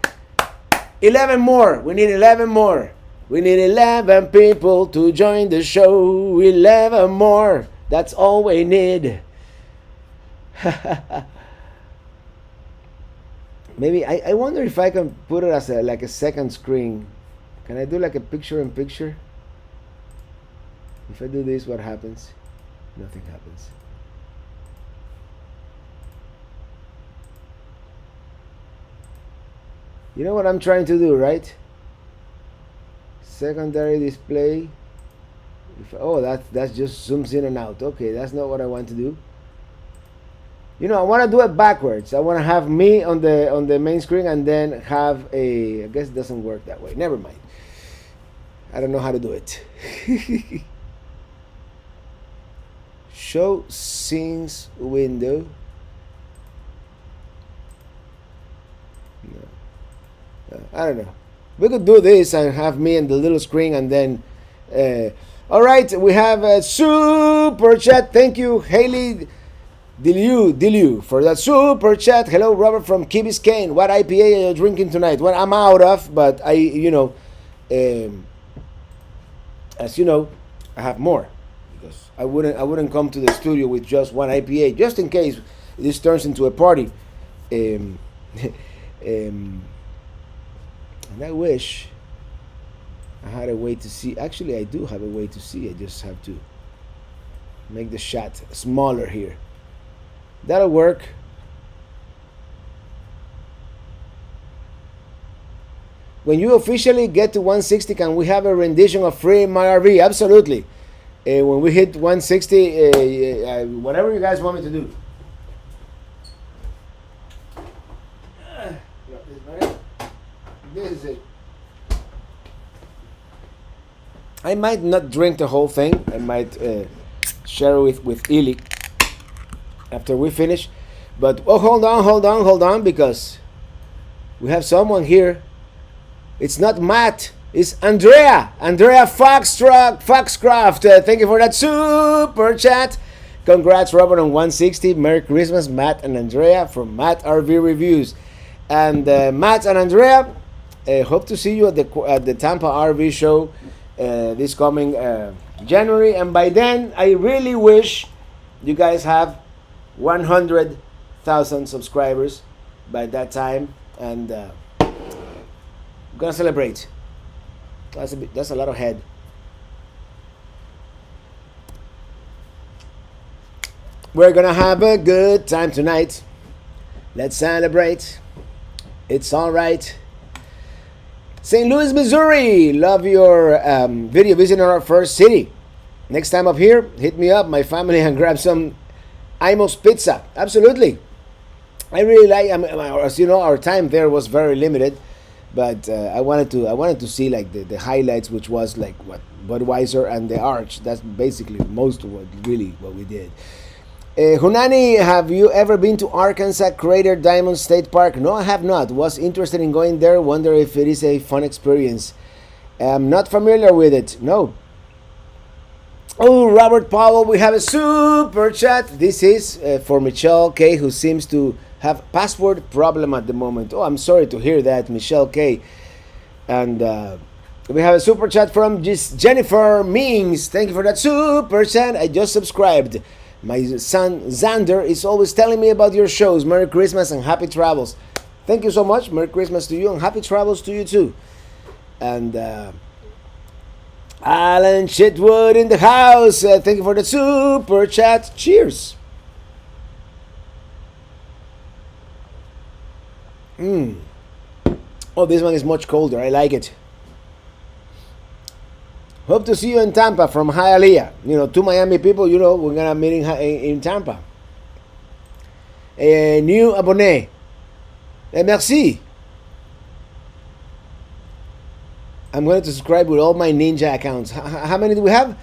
11 more. We need 11 more. We need 11 people to join the show. 11 more. That's all we need. Maybe I wonder if I can put it as like a second screen. Can I do like a picture-in-picture? If I do this, what happens? Nothing happens. You know what I'm trying to do, right? Secondary display. That just zooms in and out. Okay, that's not what I want to do. You know, I want to do it backwards. I want to have me on the main screen and then have I guess it doesn't work that way. Never mind. I don't know how to do it. Show scenes window. No. I don't know. We could do this and have me in the little screen and then all right, we have a super chat. Thank you, Haley Dilu for that super chat. Hello, Robert from Key Biscayne. What IPA are you drinking tonight? Well, I'm out of, but as you know, I have more because I wouldn't come to the studio with just one IPA just in case this turns into a party. And I wish I had a way to see. Actually, I do have a way to see. I just have to make the shot smaller here. That'll work. When you officially get to 160, can we have a rendition of Free My RV? Absolutely. When we hit 160, whatever you guys want me to do. This is it. I might not drink the whole thing. I might share it with Ili after we finish. But hold on, because we have someone here. It's not Matt. It's Andrea. Andrea Foxcraft. Thank you for that super chat. Congrats, Robert, on 160. Merry Christmas, Matt and Andrea from Matt RV Reviews. And Matt and Andrea, hope to see you at the Tampa RV show this coming January. And by then, I really wish you guys have 100,000 subscribers by that time, and we're gonna celebrate. That's a lot of head. We're gonna have a good time tonight. Let's celebrate. It's all right. St. Louis, Missouri. Love your video visiting our first city. Next time up here, hit me up, my family, and grab some Imo's Pizza. Absolutely. I really like. As you know, our time there was very limited, but I wanted to see like the highlights, which was like what Budweiser and the Arch. That's basically most of what we did. Hunani, have you ever been to Arkansas Crater Diamond State Park? No, I have not. Was interested in going there. Wonder if it is a fun experience. I'm not familiar with it. No. Oh, Robert Powell, we have a super chat. This is for Michelle K, who seems to have password problem at the moment. Oh, I'm sorry to hear that, Michelle K. And we have a super chat from Jennifer Mings. Thank you for that super chat. I just subscribed. My son Xander is always telling me about your shows. Merry Christmas and happy travels. Thank you so much. Merry Christmas to you and happy travels to you too. And Alan Chitwood in the house. Thank you for the super chat. Cheers. Oh, this one is much colder. I like it. Hope to see you in Tampa from Hialeah. You know, two Miami people, you know, we're going to meet in Tampa. New abonné. Merci. I'm going to subscribe with all my Ninja accounts. How many do we have?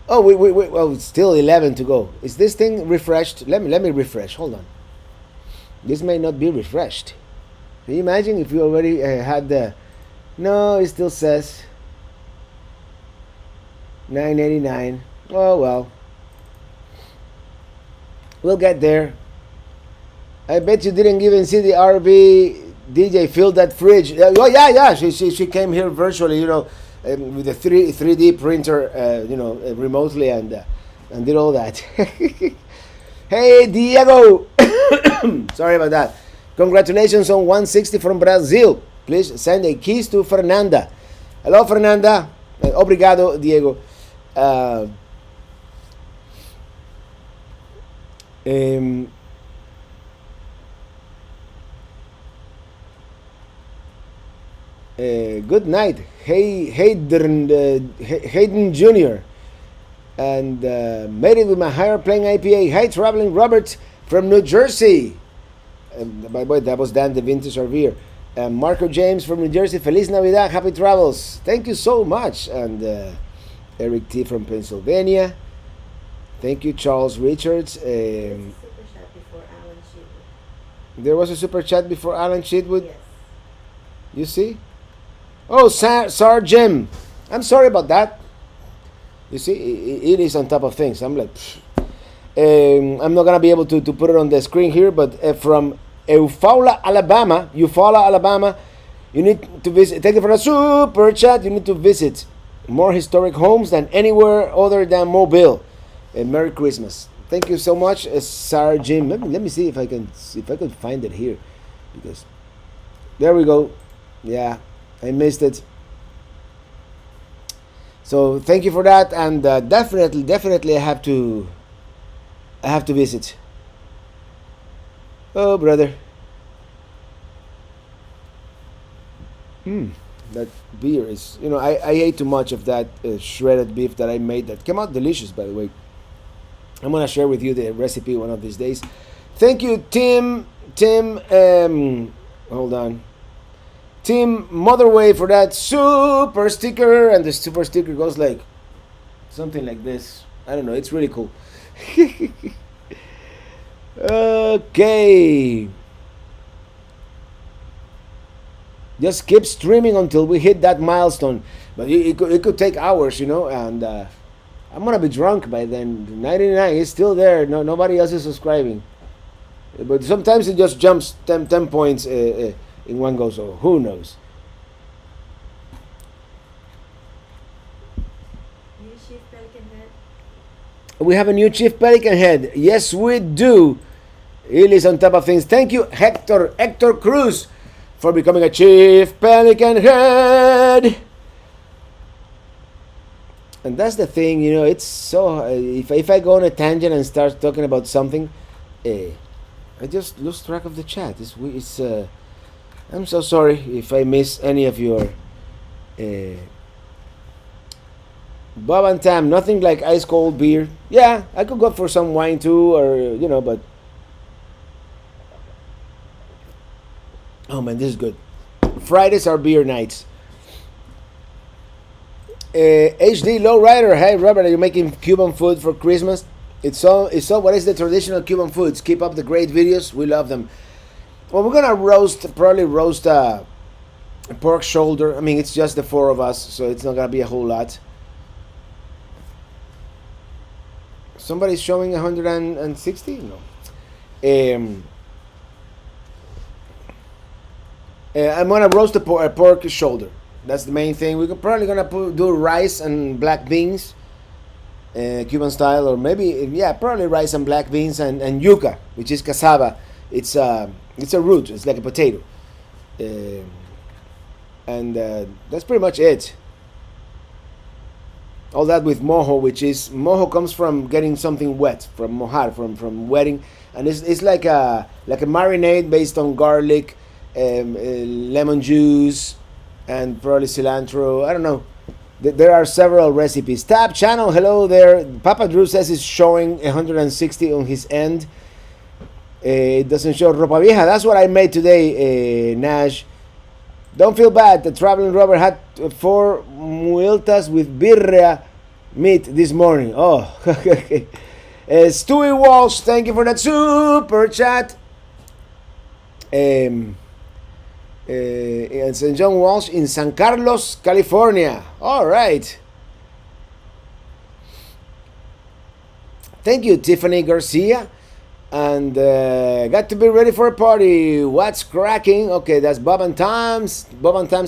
Oh, well, it's still 11 to go. Is this thing refreshed? Let me refresh. Hold on. This may not be refreshed. Can you imagine if we already had the... No, it still says... $9.89. Oh well, we'll get there. I bet you didn't even see the RV DJ fill that fridge. Oh yeah. She came here virtually, you know, with the 3D printer, you know, remotely, and did all that. Hey Diego, sorry about that. Congratulations on 160 from Brazil. Please send a kiss to Fernanda. Hello Fernanda. Obrigado Diego. Good night, Hayden Jr. And made it with my higher playing IPA. Hi, traveling Robert from New Jersey. By the way, that was Dan the Vintage RVer. Marco James from New Jersey. Feliz Navidad, happy travels. Thank you so much. And Eric T from Pennsylvania. Thank you, Charles Richards. There was a super chat before Alan Sheetwood. Yes. You see? Oh, Sar Jim. I'm sorry about that. You see, it is on top of things. I'm like, I'm not gonna be able to put it on the screen here, but from Eufaula, Alabama, you need to visit. Thank you for the super chat. You need to visit more historic homes than anywhere other than Mobile. Merry Christmas. Thank you so much, Sarah Jim. Let me see if I could find it here, because there we go. Yeah, I missed it. So thank you for that, and definitely I have to visit. Oh brother. That beer is, you know, I ate too much of that shredded beef that I made. That came out delicious, by the way. I'm gonna share with you the recipe one of these days. Thank you, Tim. Hold on. Team Motherway for that super sticker, and the super sticker goes like something like this. I don't know, it's really cool. Okay, just keep streaming until we hit that milestone, but it could take hours, you know, and I'm gonna be drunk by then. 99 is still there. Nobody else is subscribing, but sometimes it just jumps 10 points in one go. So who knows? New Chief Pelican Head. We have a new Chief Pelican Head. Yes, we do. He is on top of things. Thank you, Hector Cruz, for becoming a Chief Pelican Head. And that's the thing, you know, it's so... if I go on a tangent and start talking about something, I just lose track of the chat. I'm so sorry if I miss any of your... Bob and Tam, nothing like ice cold beer. Yeah, I could go for some wine too, or, you know, but... Oh man, this is good. Fridays are beer nights. HD Lowrider, hey Robert, are you making Cuban food for Christmas? It's so. What is the traditional Cuban foods? Keep up the great videos. We love them. Well, we're gonna probably roast a pork shoulder. I mean, it's just the four of us, so it's not gonna be a whole lot. Somebody's showing 160? No. I'm gonna roast a pork shoulder. That's the main thing. We're probably gonna do rice and black beans, Cuban style, or maybe probably rice and black beans and yuca, which is cassava. It's a root. It's like a potato, and that's pretty much it. All that with mojo, which is mojo comes from getting something wet, from mojar, from wetting, and it's like a marinade based on garlic, lemon juice, and probably cilantro. I don't know. There are several recipes. Tab channel, hello there. Papa Drew says it's showing 160 on his end. It doesn't show ropa vieja. That's what I made today, Nash. Don't feel bad. The traveling Robert had 4 mueltas with birria meat this morning. Oh, okay. Stewie Walsh, thank you for that super chat. And St. John Walsh in San Carlos, California. All right. Thank you, Tiffany Garcia. And got to be ready for a party. What's cracking? Okay, that's Bob and Tom's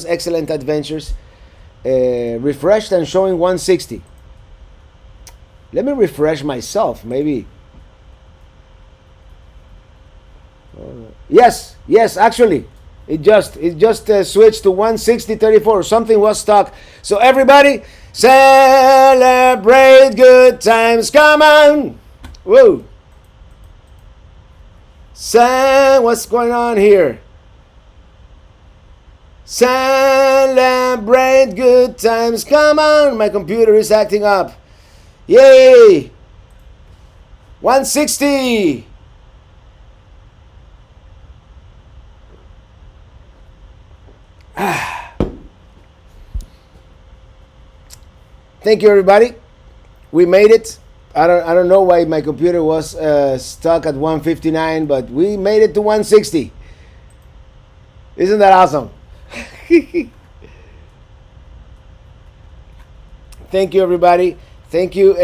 Excellent Adventures. Refreshed and showing 160. Let me refresh myself, maybe. Yes, actually. It just switched to 160.34. Something was stuck. So everybody, celebrate good times. Come on. Woo. What's going on here? Celebrate good times. Come on. My computer is acting up. Yay. 160. Thank you, everybody. We made it. I don't know why my computer was stuck at 159, but we made it to 160. Isn't that awesome? Thank you, everybody. Thank you,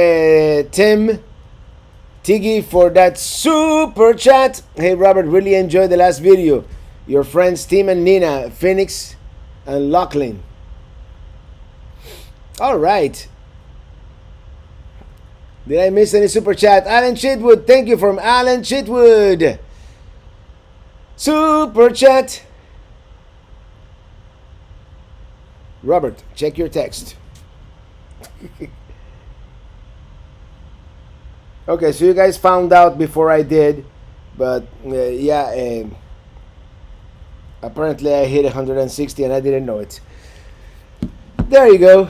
Tim Tiggy, for that super chat. Hey, Robert, really enjoyed the last video. Your friends Tim and Nina, Phoenix and Lachlan. All right. Did I miss any super chat? Alan Chitwood, thank you from Alan Chitwood. Super chat. Robert, check your text. Okay, so you guys found out before I did, but apparently I hit 160 and I didn't know it. There you go.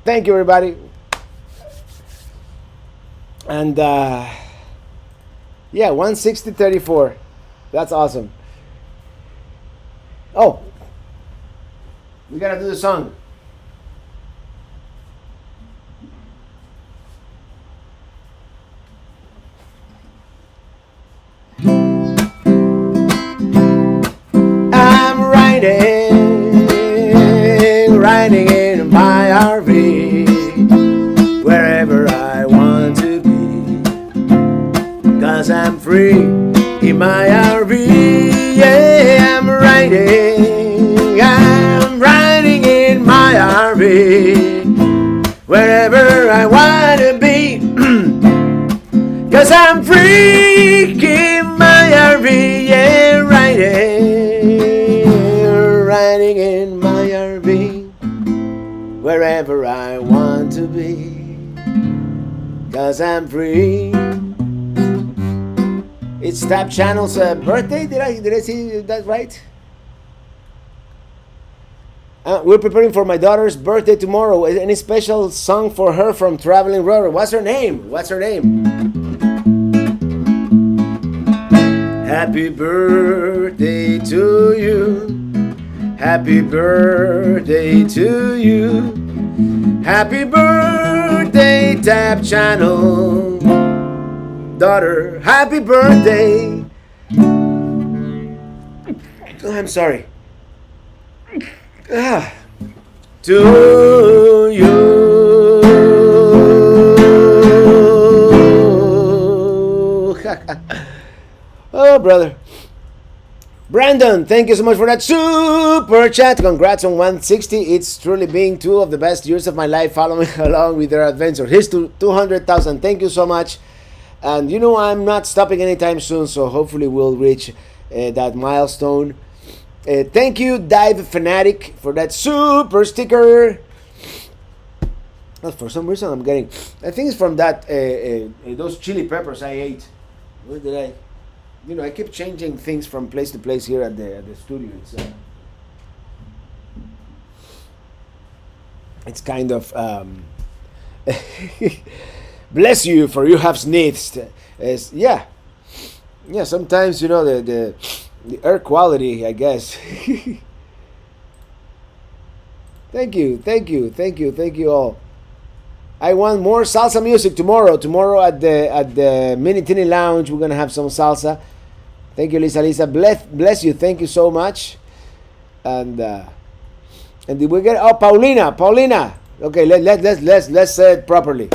Thank you, everybody. And 160.34. That's awesome. Oh, we gotta do the song. I'm riding in my RV, wherever I want to be. 'cause I'm free in my RV. Yeah, I'm riding in my RV, wherever I wanna be, 'cause I'm free in my RV. Yeah, riding in my RV, wherever I want to be, 'cause I'm free. It's Tap Channel's birthday. Did I see that right? We're preparing for my daughter's birthday tomorrow. Any special song for her from Traveling Rover? What's her name? Happy birthday to you. Happy birthday to you. Happy birthday, Tap Channel daughter. Happy birthday. Oh, I'm sorry. To you. Oh, brother. Brandon, thank you so much for that super chat. Congrats on 160. It's truly been 2 of the best years of my life following along with their adventure. Here's to 200,000. Thank you so much. And you know I'm not stopping anytime soon, so hopefully we'll reach that milestone. Thank you, Dive Fanatic, for that super sticker. For some reason I'm getting, I think it's from that those chili peppers I ate. Where did I? You know, I keep changing things from place to place here at the studio. It's kind of bless you, for you have sneezed. Yeah. Sometimes, you know, the air quality, I guess. Thank you all. I want more salsa music tomorrow. Tomorrow at the Minitini Lounge, we're gonna have some salsa. Thank you, Lisa. Bless you. Thank you so much. And did we get? Oh, Paulina. Okay, let's say it properly.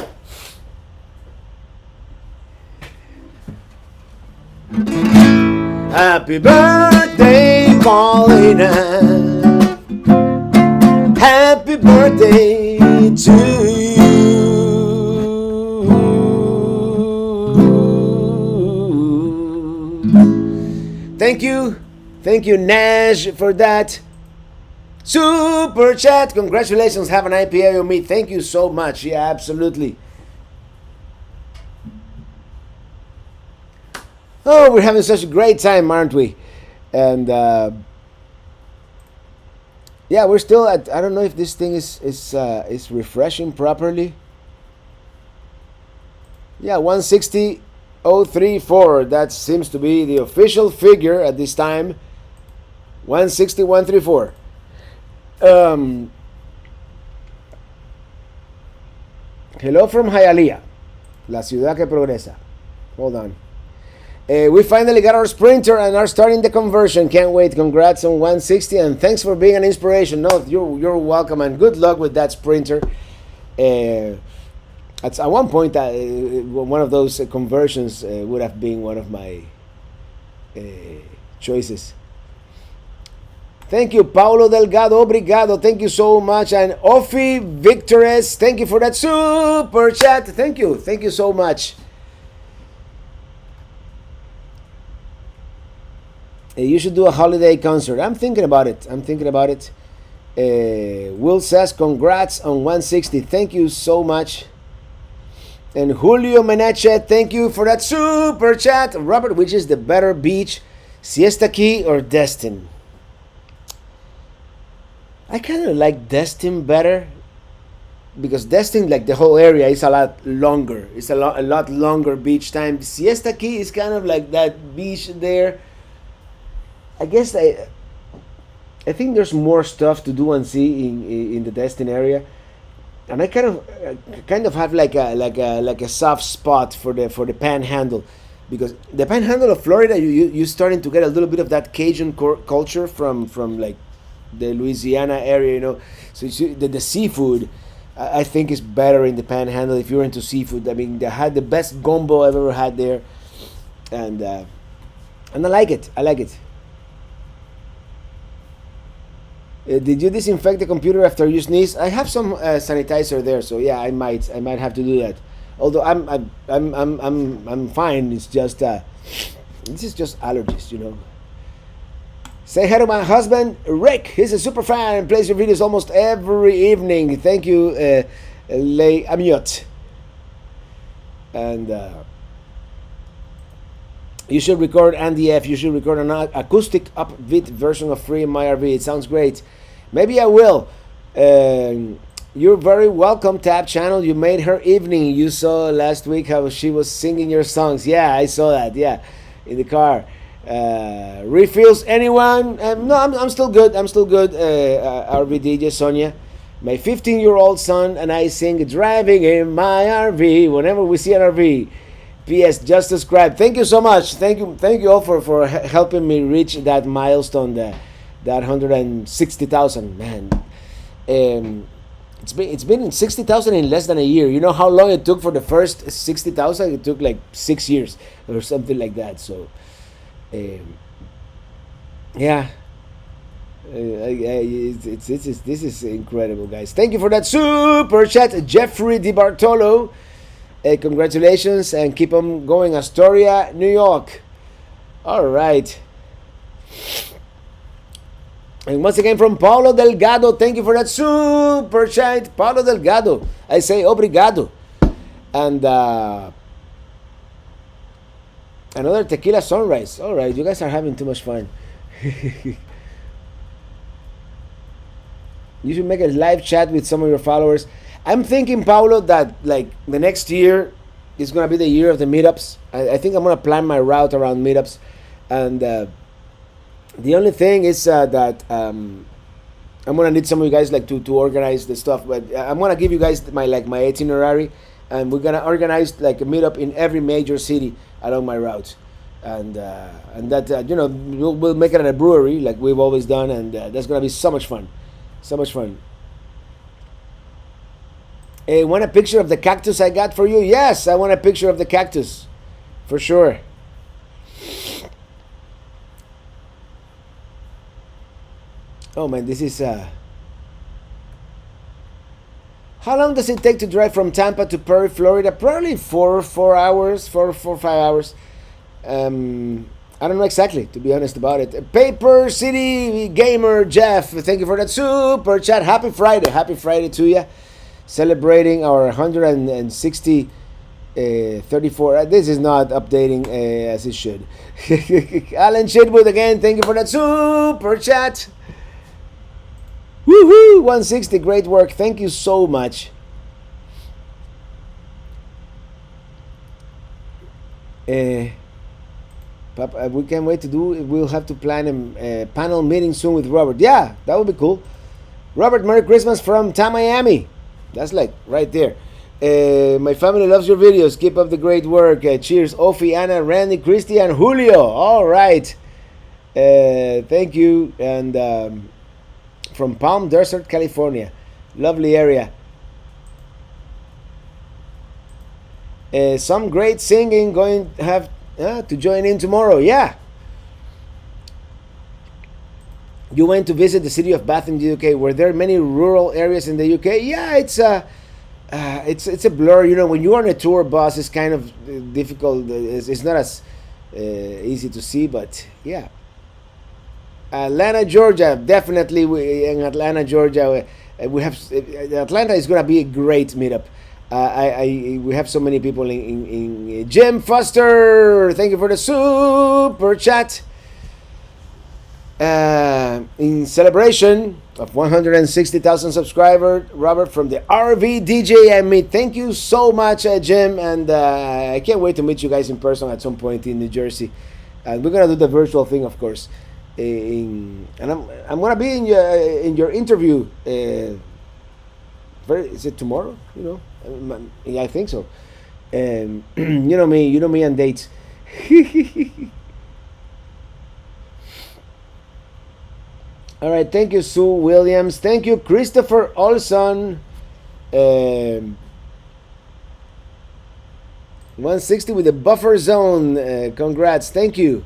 Happy birthday, Paulina. Happy birthday to you. Thank you, Nash, for that super chat. Congratulations, have an IPA on me. Thank you so much. Yeah, absolutely. Oh, we're having such a great time, aren't we? And yeah, we're still at, I don't know if this thing is refreshing properly. Yeah, 160,034. That seems to be the official figure at this time. 160,134. Hello from Hialeah, la ciudad que progresa. Hold on. We finally got our sprinter and are starting the conversion. Can't wait. Congrats on 160 and thanks for being an inspiration. No, you're welcome and good luck with that sprinter. At one point, one of those conversions would have been one of my choices. Thank you, Paulo Delgado. Obrigado. Thank you so much. And Ofi Victores, thank you for that super chat. Thank you so much. You should do a holiday concert. I'm thinking about it. Will says, congrats on 160. Thank you so much. And Julio Menache, thank you for that super chat. Robert, which is the better beach, Siesta Key or Destin? I kind of like Destin better because Destin, like the whole area, is a lot longer. It's a lot longer beach time. Siesta Key is kind of like that beach there. I guess I think there's more stuff to do and see in the Destin area, and I kind of have like a soft spot for the Panhandle, because the Panhandle of Florida, you're starting to get a little bit of that Cajun culture from like the Louisiana area, you know. So the seafood, I think, is better in the Panhandle if you're into seafood. I mean, they had the best gumbo I've ever had there. and I like it. I like it. Did you disinfect the computer after you sneeze? I have some sanitizer there, so yeah, I might have to do that. Although I'm fine. It's just this is just allergies, you know. Say hi to my husband Rick. He's a super fan and plays your videos almost every evening. Thank you, Lay Amiot. And you should record Andy F. You should record an acoustic upbeat version of Free My RV. It sounds great. Maybe I will. You're very welcome, Tab Channel. You made her evening. You saw last week how she was singing your songs. Yeah, I saw that. Yeah, in the car. Refills, anyone? No, I'm still good. I'm still good. RV DJ Sonia. My 15-year-old son and I sing "Driving in My RV" whenever we see an RV. P.S. Just subscribe. Thank you so much. Thank you all for helping me reach that milestone, that 160,000. Man, it's been in 60,000 in less than a year. You know how long it took for the first 60,000? It took like 6 years or something like that. So, yeah. This is incredible, guys. Thank you for that super chat, Jeffrey DiBartolo. Congratulations and keep on going, Astoria, New York. All right. And once again from Paulo Delgado, thank you for that super chat, Paulo Delgado. I say obrigado. And another tequila sunrise. All right, you guys are having too much fun. You should make a live chat with some of your followers. I'm thinking, Paulo, that like the next year is gonna be the year of the meetups. I think I'm gonna plan my route around meetups, and the only thing is that I'm gonna need some of you guys like to organize the stuff. But I'm gonna give you guys my itinerary, and we're gonna organize like a meetup in every major city along my route, and that you know we'll make it at a brewery like we've always done, and that's gonna be so much fun, so much fun. Want a picture of the cactus I got for you? Yes, I want a picture of the cactus. For sure. Oh man, this is... How long does it take to drive from Tampa to Prairie, Florida? Probably 4 hours, 4 or 5 hours. I don't know exactly, to be honest about it. Paper City Gamer Jeff, thank you for that super chat. Happy Friday. Happy Friday to you. Celebrating our 160 34. This is not updating as it should. Alan Shedwood again, thank you for that super chat. Woohoo! 160, great work. Thank you so much. We can't wait to do it. We'll have to plan a panel meeting soon with Robert. Yeah, that would be cool. Robert, Merry Christmas from Miami. That's like right there. My family loves your videos. Keep up the great work. Cheers, Ophie, Anna, Randy, Christy, and Julio. All right. Thank you. And from Palm Desert, California. Lovely area. Some great singing. Going to have to join in tomorrow. Yeah. You went to visit the city of Bath in the UK. Were there many rural areas in the UK? Yeah, it's a blur. You know, when you're on a tour bus, it's kind of difficult. It's not as easy to see, but yeah. Atlanta, Georgia, definitely. In Atlanta, Georgia, we have Atlanta is gonna be a great meetup. We have so many people in Jim Foster. Thank you for the super chat. In celebration of 160,000 subscribers, Robert from the RV DJ and me. Thank you so much, Jim, and I can't wait to meet you guys in person at some point in New Jersey. And we're gonna do the virtual thing, of course. And I'm gonna be in your interview. Is it tomorrow? You know, yeah, I think so. You know me and dates. All right, thank you, Sue Williams. Thank you, Christopher Olson. 160 with the buffer zone. Congrats. Thank you.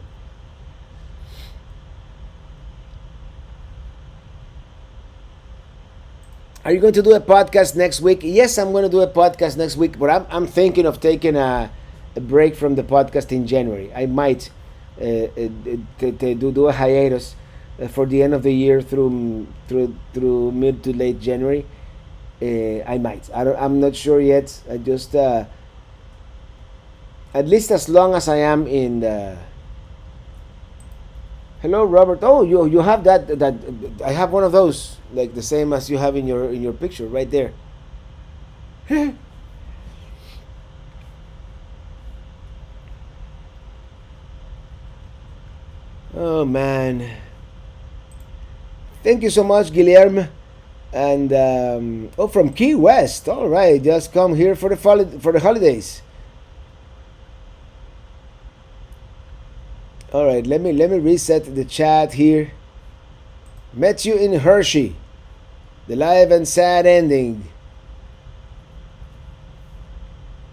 Are you going to do a podcast next week? Yes, I'm going to do a podcast next week, but I'm thinking of taking a break from the podcast in January. I might do a hiatus for the end of the year through mid to late January. I might. I'm not sure yet. I just at least as long as I am in the. Hello, Robert. Oh, you have that I have one of those, like the same as you have in your picture right there. Oh man. Thank you so much, Guilherme. And from Key West. All right, just come here for the holidays. All right, let me reset the chat here. Met you in Hershey. The live and sad ending.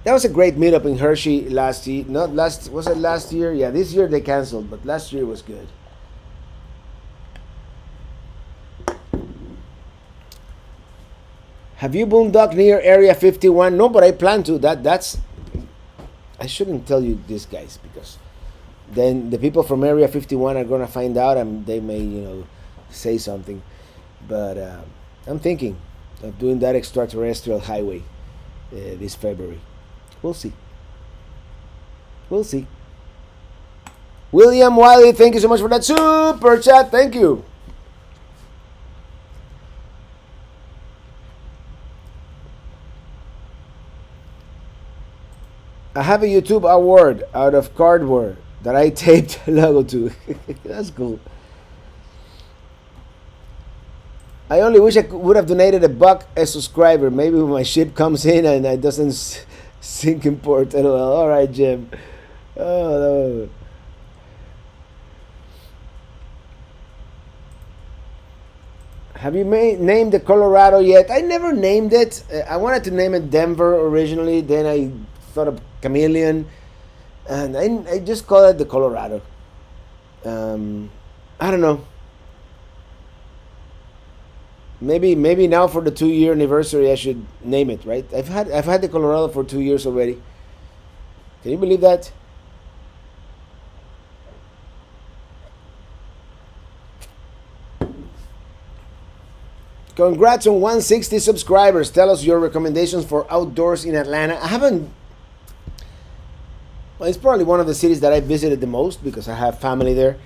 That was a great meetup in Hershey last year. Not last, was it last year? Yeah, this year they canceled, but last year was good. Have you boondocked near Area 51? No, but I plan to. That's. I shouldn't tell you this, guys, because then the people from Area 51 are gonna find out and they may, say something. But I'm thinking of doing that extraterrestrial highway this February. We'll see. We'll see. William Wiley, thank you so much for that super chat. Thank you. I have a YouTube award out of cardboard that I taped a logo to. That's cool. I only wish I would have donated $1 a subscriber. Maybe when my ship comes in and it doesn't sink in port. All right, Jim. Oh, no. Have you named the Colorado yet? I never named it. I wanted to name it Denver originally. Then I thought of Chameleon. And I just call it the Colorado. I don't know. Maybe now for the 2-year anniversary I should name it, right? I've had the Colorado for 2 years already. Can you believe that? Congrats on 160 subscribers. Tell us your recommendations for outdoors in Atlanta. I haven't. Well, it's probably one of the cities that I visited the most because I have family there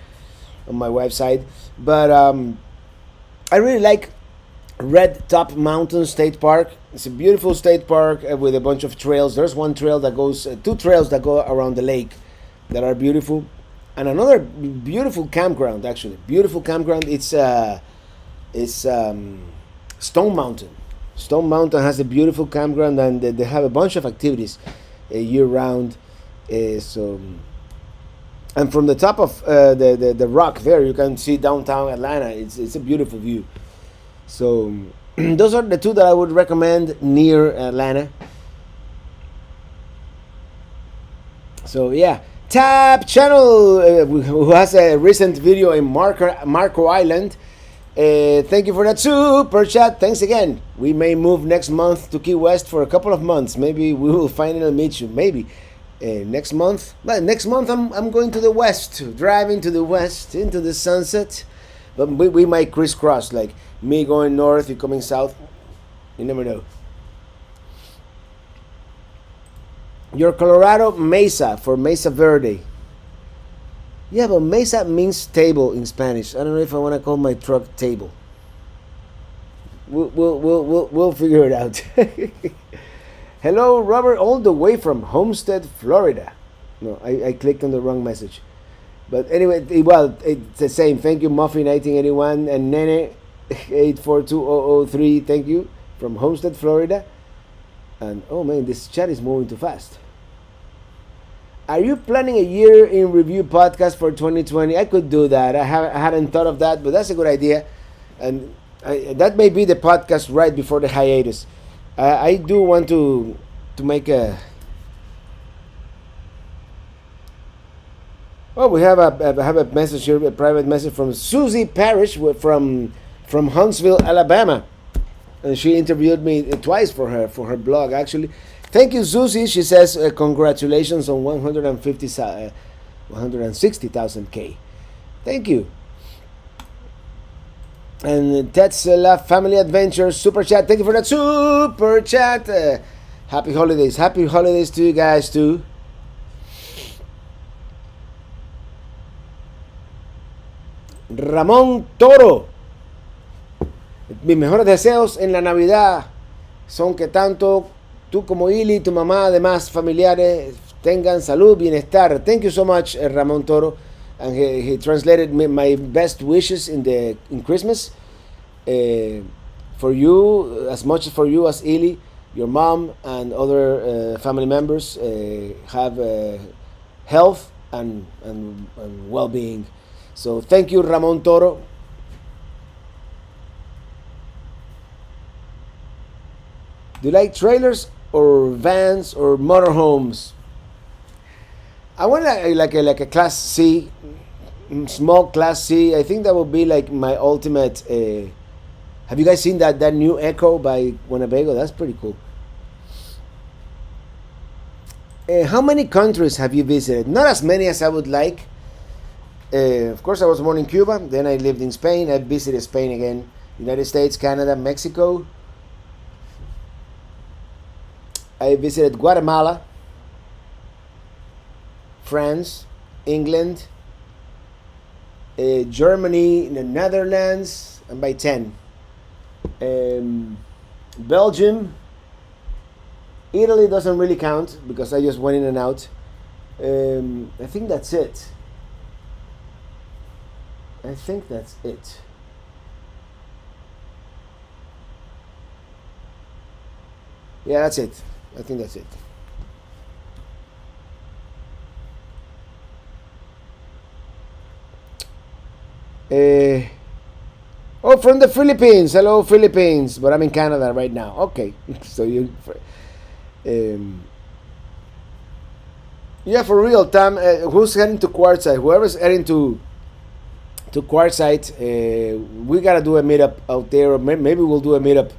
on my wife's side. But I really like Red Top Mountain State Park. It's a beautiful state park with a bunch of trails. There's one trail that goes, 2 trails that go around the lake that are beautiful, and another beautiful campground. Actually, beautiful campground. It's Stone Mountain. Stone Mountain has a beautiful campground, and they have a bunch of activities year round. So, and from the top of the rock there, you can see downtown Atlanta. It's a beautiful view. So those are the 2 that I would recommend near Atlanta. So yeah, Tap Channel, who has a recent video in Marco Island. Thank you for that super chat. Thanks again. We may move next month to Key West for a couple of months. Maybe we will finally meet you. Maybe next month. But next month I'm going to the west, driving to the west into the sunset. But we might crisscross, like me going north, you coming south. You never know. Your Colorado Mesa for Mesa Verde. Yeah, but Mesa means table in Spanish. I don't know if I want to call my truck table. We'll figure it out. Hello, Robert, all the way from Homestead, Florida. No, I clicked on the wrong message. But anyway, well, it's the same. Thank you, Muffy 1981 and Nene 842003. Thank you from Homestead, Florida. And oh man, this chat is moving too fast. Are you planning a year in review podcast for 2020? I could do that. I hadn't thought of that, but that's a good idea. And that may be the podcast right before the hiatus. I do want to make Oh, we have a message here, a private message from Susie Parrish from Huntsville, Alabama, and she interviewed me twice for her blog. Actually, thank you, Susie. She says congratulations on 160,000 K. Thank you. And Tetsela Family Adventure Super Chat. Thank you for that Super Chat. Happy holidays. Happy holidays to you guys too. Ramón Toro. Mis mejores deseos en la Navidad son que tanto tú como Ili, tu mamá, además familiares, tengan salud, bienestar. Thank you so much, Ramón Toro. And he translated my best wishes in Christmas for you, as much for you as Ili, your mom, and other family members have health and well-being. So thank you, Ramón Toro. Do you like trailers or vans or motorhomes? I want like a Class C, small Class C. I think that would be like my ultimate. Have you guys seen that new Echo by Winnebago? That's pretty cool. How many countries have you visited? Not as many as I would like. Of course, I was born in Cuba. Then I lived in Spain. I visited Spain again. United States, Canada, Mexico. I visited Guatemala, France, England, Germany, the Netherlands, and by 10. Belgium. Italy doesn't really count because I just went in and out. I think that's it. Yeah, that's it. I think that's it. From the Philippines. Hello, Philippines. But I'm in Canada right now. Okay. So you... yeah, for real, Tam. Who's heading to Quartzite? Whoever's heading to Quartzite, we gotta do a meetup out there. Or maybe we'll do a meetup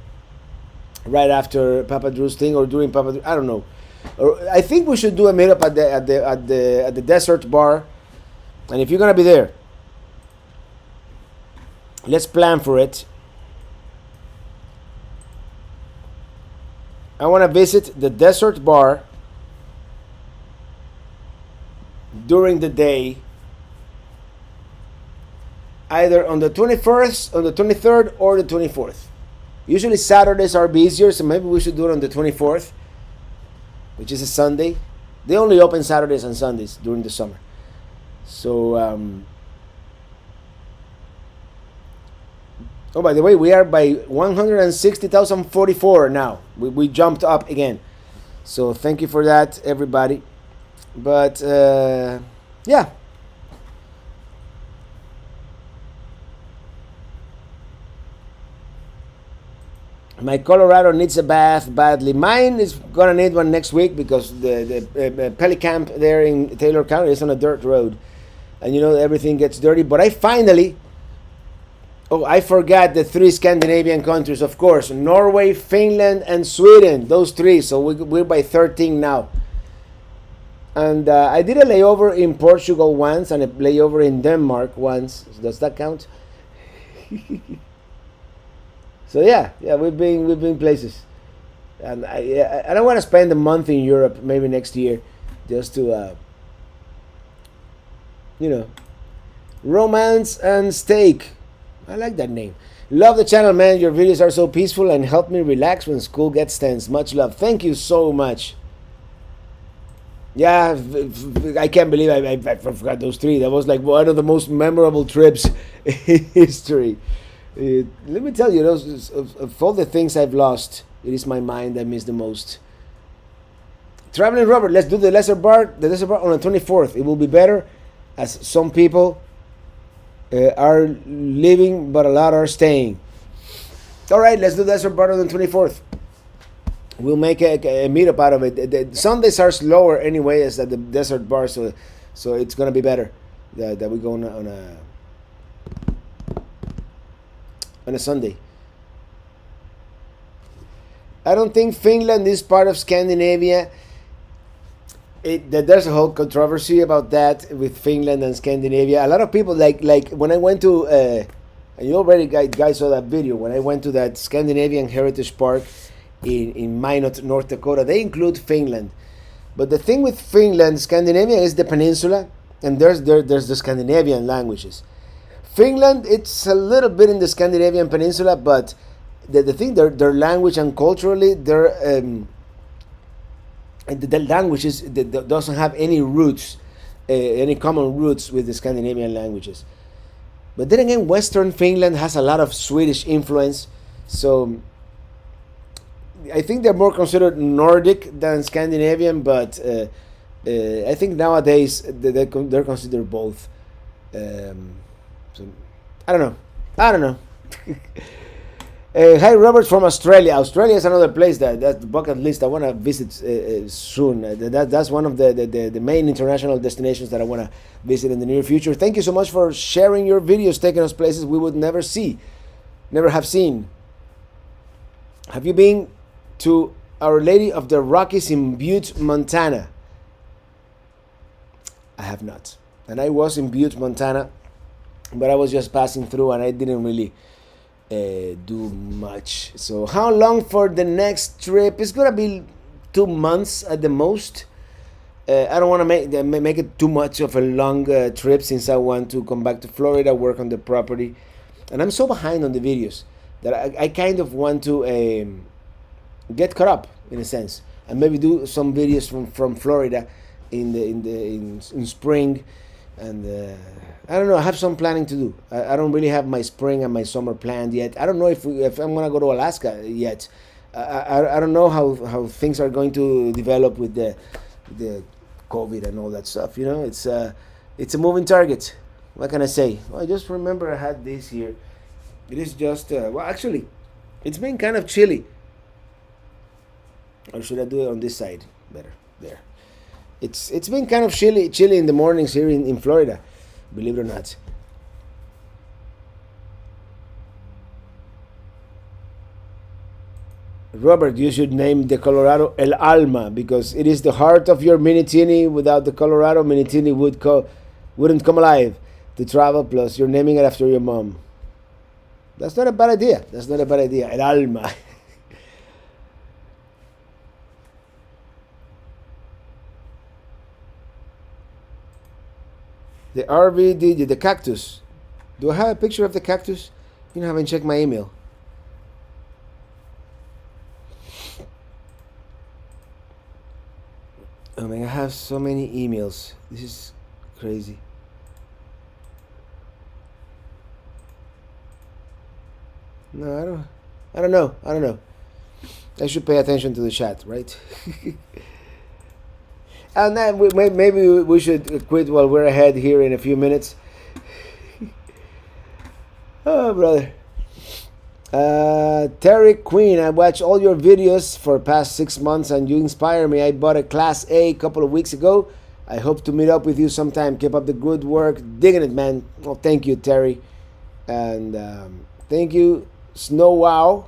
right after Papa Drew's thing or during Papa Drew. I don't know. Or I think we should do a meetup at the Desert Bar. And if you're gonna be there, let's plan for it. I want to visit the Desert Bar during the day, either on the 21st, on the 23rd, or the 24th. Usually Saturdays are busier, so maybe we should do it on the 24th, which is a Sunday. They only open Saturdays and Sundays during the summer. So, oh, by the way, we are by 160,044 now. We jumped up again. So thank you for that, everybody. But, yeah. My Colorado needs a bath badly. Mine is gonna need one next week because the Pelicamp there in Taylor County is on a dirt road, and you know everything gets dirty. But I forgot the 3 Scandinavian countries, of course: Norway, Finland, and Sweden. Those 3. So we're by 13 now. And I did a layover in Portugal once and a layover in Denmark once. Does that count? So yeah, we've been places, and I want to spend a month in Europe maybe next year, just to romance and steak. I like that name. Love the channel, man. Your videos are so peaceful and help me relax when school gets tense. Much love. Thank you so much. Yeah, I can't believe I forgot those 3. That was like one of the most memorable trips in history. Let me tell you, of all the things I've lost, it is my mind I miss the most. Traveling Robert, let's do the Desert Bar on the 24th. It will be better, as some people are leaving, but a lot are staying. All right, let's do the Desert Bar on the 24th. We'll make a meetup out of it. The Sundays are slower anyway as at the Desert Bar, so it's gonna be better. that we go on a Sunday. I don't think Finland is part of Scandinavia. There's a whole controversy about that with Finland and Scandinavia. A lot of people like when I went to and you already guys saw that video, when I went to that Scandinavian Heritage Park in Minot, North Dakota. They include Finland, but the thing with Finland, Scandinavia is the peninsula, and there's the Scandinavian languages. Finland, it's a little bit in the Scandinavian peninsula, but the thing, their language and culturally, the languages that doesn't have any roots, any common roots with the Scandinavian languages. But then again, Western Finland has a lot of Swedish influence, so I think they're more considered Nordic than Scandinavian. But I think nowadays they're considered both. So I don't know. Hi, Robert from Australia. Australia is another place that's the bucket list I want to visit soon. That's one of the main international destinations that I want to visit in the near future. Thank you so much for sharing your videos, taking us places we would never have seen. Have you been to Our Lady of the Rockies in Butte, Montana? I have not. And I was in Butte, Montana, but I was just passing through and I didn't really do much. So how long for the next trip? It's gonna be 2 months at the most. I don't want to make it too much of a long trip, since I want to come back to Florida, work on the property, and I'm so behind on the videos that I kind of want to get caught up in a sense, and maybe do some videos from Florida in spring. And I don't know. I have some planning to do. I don't really have my spring and my summer planned yet. I don't know if I'm gonna go to Alaska yet. I don't know how things are going to develop with the COVID and all that stuff. You know, it's a moving target. What can I say? Well, I just remember I had this here. It is just well, actually, it's been kind of chilly. Or should I do it on this side? Better there. It's been kind of chilly in the mornings here in Florida, believe it or not. Robert, you should name the Colorado El Alma, because it is the heart of your Minitini. Without the Colorado, Minitini wouldn't come alive to travel. Plus, you're naming it after your mom. That's not a bad idea. El Alma. The RV, the cactus. Do I have a picture of the cactus? You know, I haven't checked my email. Oh man, I have so many emails. This is crazy. No, I don't know. I should pay attention to the chat, right? And then maybe we should quit while we're ahead here in a few minutes. Oh, brother. Terry Queen, I watched all your videos for past 6 months and you inspire me. I bought a Class A couple of weeks ago. I hope to meet up with you sometime. Keep up the good work. Digging it, man. Well, thank you, Terry. And thank you, Snow Wow.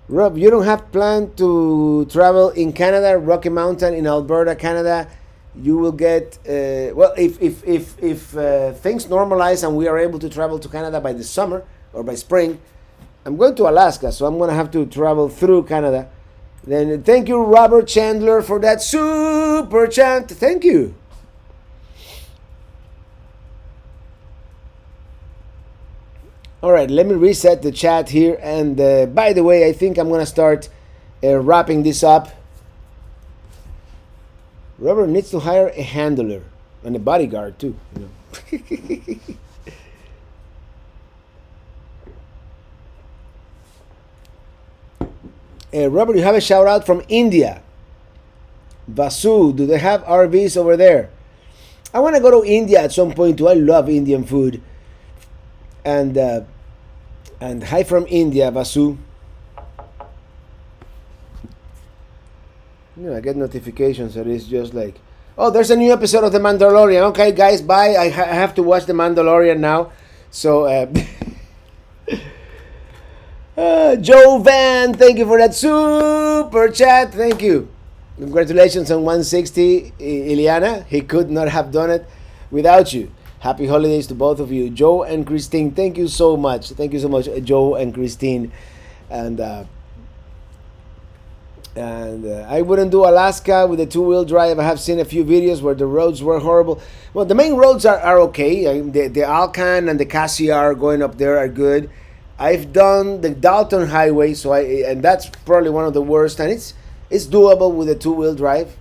Rob, you don't have planned to travel in Canada, Rocky Mountain in Alberta, Canada. You will get well, if things normalize and we are able to travel to Canada by the summer or by spring. I'm going to Alaska, so I'm going to have to travel through Canada. Then thank you, Robert Chandler, for that super chant. Thank you. All right, let me reset the chat here. And by the way, I think I'm going to start wrapping this up. Robert needs to hire a handler and a bodyguard too. You know. Robert, you have a shout out from India. Vasu, do they have RVs over there? I want to go to India at some point too. I love Indian food. And hi from India, Vasu. I get notifications that it's just like, oh, there's a new episode of The Mandalorian. Okay, guys, bye. I have to watch The Mandalorian now. So, Joe Van, thank you for that super chat. Thank you. Congratulations on 160, Ileana. He could not have done it without you. Happy holidays to both of you. Joe and Christine, thank you so much. Thank you so much, Joe and Christine. And I wouldn't do Alaska with a two-wheel drive. I have seen a few videos where the roads were horrible. Well, the main roads are okay. The Alcan and the Cassiar going up there are good. I've done the Dalton Highway, and that's probably one of the worst. And it's doable with a two-wheel drive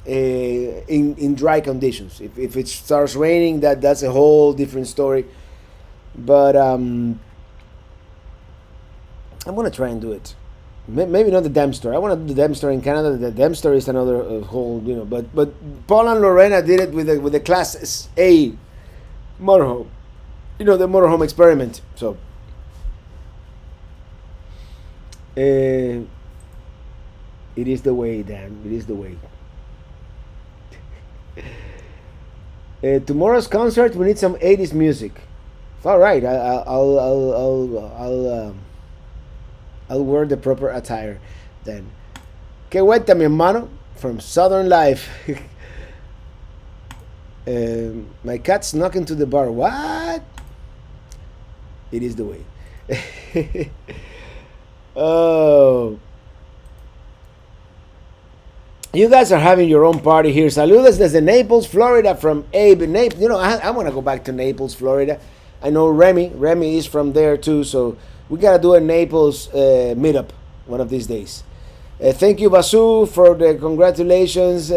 in dry conditions. If it starts raining, that's a whole different story. But I'm gonna try and do it. Maybe not the Dempster. I want to do the Dempster in Canada. The Dempster is another whole, But Paul and Lorena did it with the Class A motorhome. The motorhome experiment. So it is the way, Dan. It is the way. Tomorrow's concert, we need some 80s music. All right, I'll wear the proper attire then. Que vuelta, mi hermano, from Southern Life. My cat snuck into the bar. What? It is the way. Oh. You guys are having your own party here. Saludos desde Naples, Florida, from Abe. I want to go back to Naples, Florida. I know Remy is from there too, so we gotta do a Naples meetup one of these days. Thank you, Basu, for the congratulations.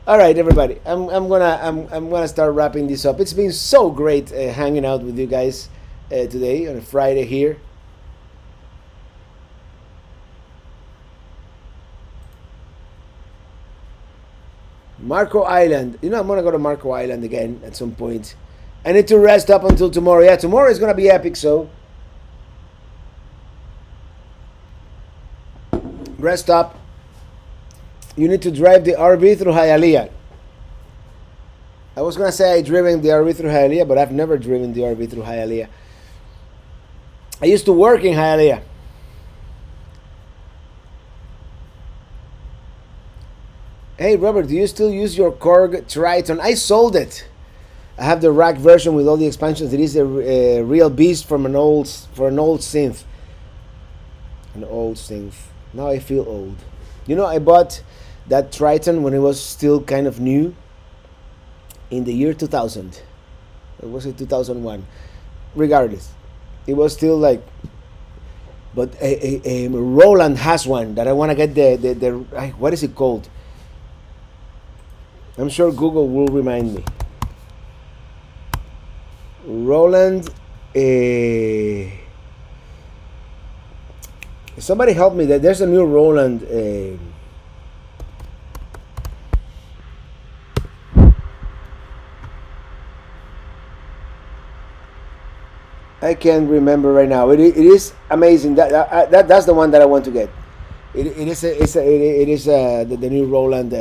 All right, everybody. I'm gonna start wrapping this up. It's been so great hanging out with you guys today on a Friday here. Marco Island. I'm gonna go to Marco Island again at some point. I need to rest up until tomorrow. Yeah, tomorrow is gonna be epic, so rest up. You need to drive the RV through Hialeah. I was gonna say I driven the RV through Hialeah, but I've never driven the RV through Hialeah. I used to work in Hialeah. Hey Robert, do you still use your Korg Triton? I sold it. I have the rack version with all the expansions. It is a real beast for an old synth. An old synth. Now I feel old. I bought that Triton when it was still kind of new. In the year 2000. Or was it 2001? Regardless. It was still like... But a Roland has one that I want to get the... What is it called? I'm sure Google will remind me. Roland, somebody help me. There's a new Roland. I can't remember right now. It is amazing. That's the one that I want to get. It is the new Roland.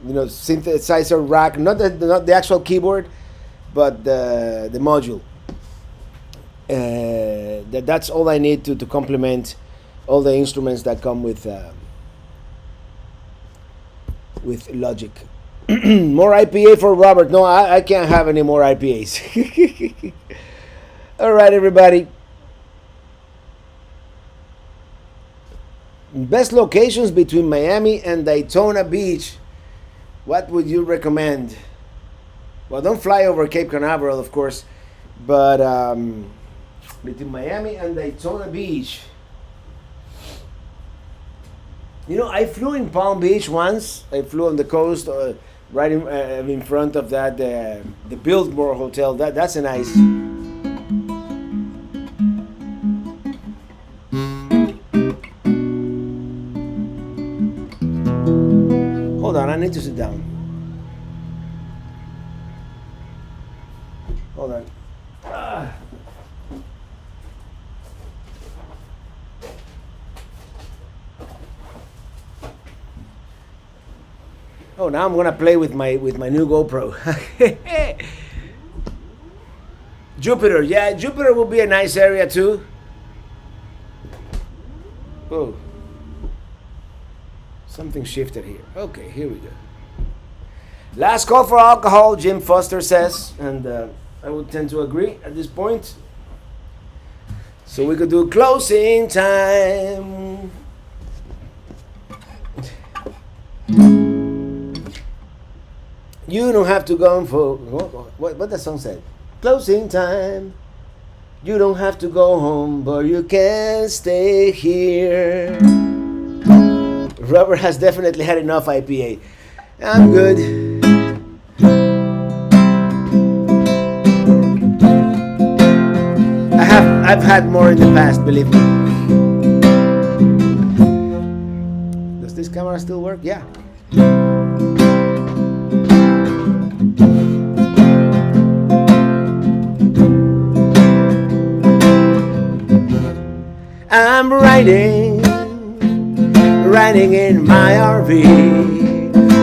Synthesizer rack, not the actual keyboard, but the module. That's all I need to complement all the instruments that come with Logic. More IPA for Robert. No, I can't have any more IPAs. All right, everybody. Best locations between Miami and Daytona Beach. What would you recommend? Well, don't fly over Cape Canaveral, of course, but between Miami and Daytona Beach. I flew in Palm Beach once. I flew on the coast, right in front of that the Biltmore Hotel. That's a nice. Hold on, I need to sit down. Hold on. Oh, now I'm gonna play with my new GoPro. Jupiter, yeah, Jupiter will be a nice area too. Oh, something shifted here. Okay, here we go. Last call for alcohol, Jim Foster says, and I would tend to agree at this point. So we could do closing time. You don't have to go for what the song said. Closing time. You don't have to go home, but you can stay here. Robert has definitely had enough IPA. I'm good. I've had more in the past, believe me. Does this camera still work? Yeah. I'm riding in my RV,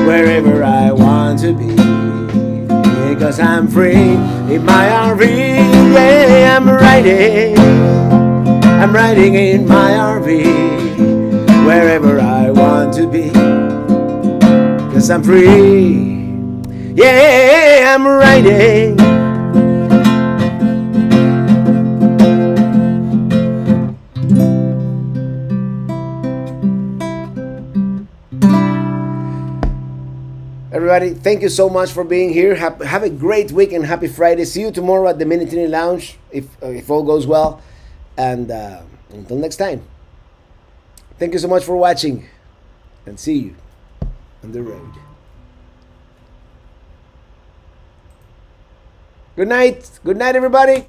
wherever I want to be, because I'm free in my RV. Yeah, I'm riding in my RV, wherever I want to be, because I'm free. Yeah, I'm riding. Everybody, thank you so much for being here. Have a great week and happy Friday. See you tomorrow at the Minitini Lounge, if all goes well. And until next time, thank you so much for watching, and see you on the road. Good night. Good night, everybody.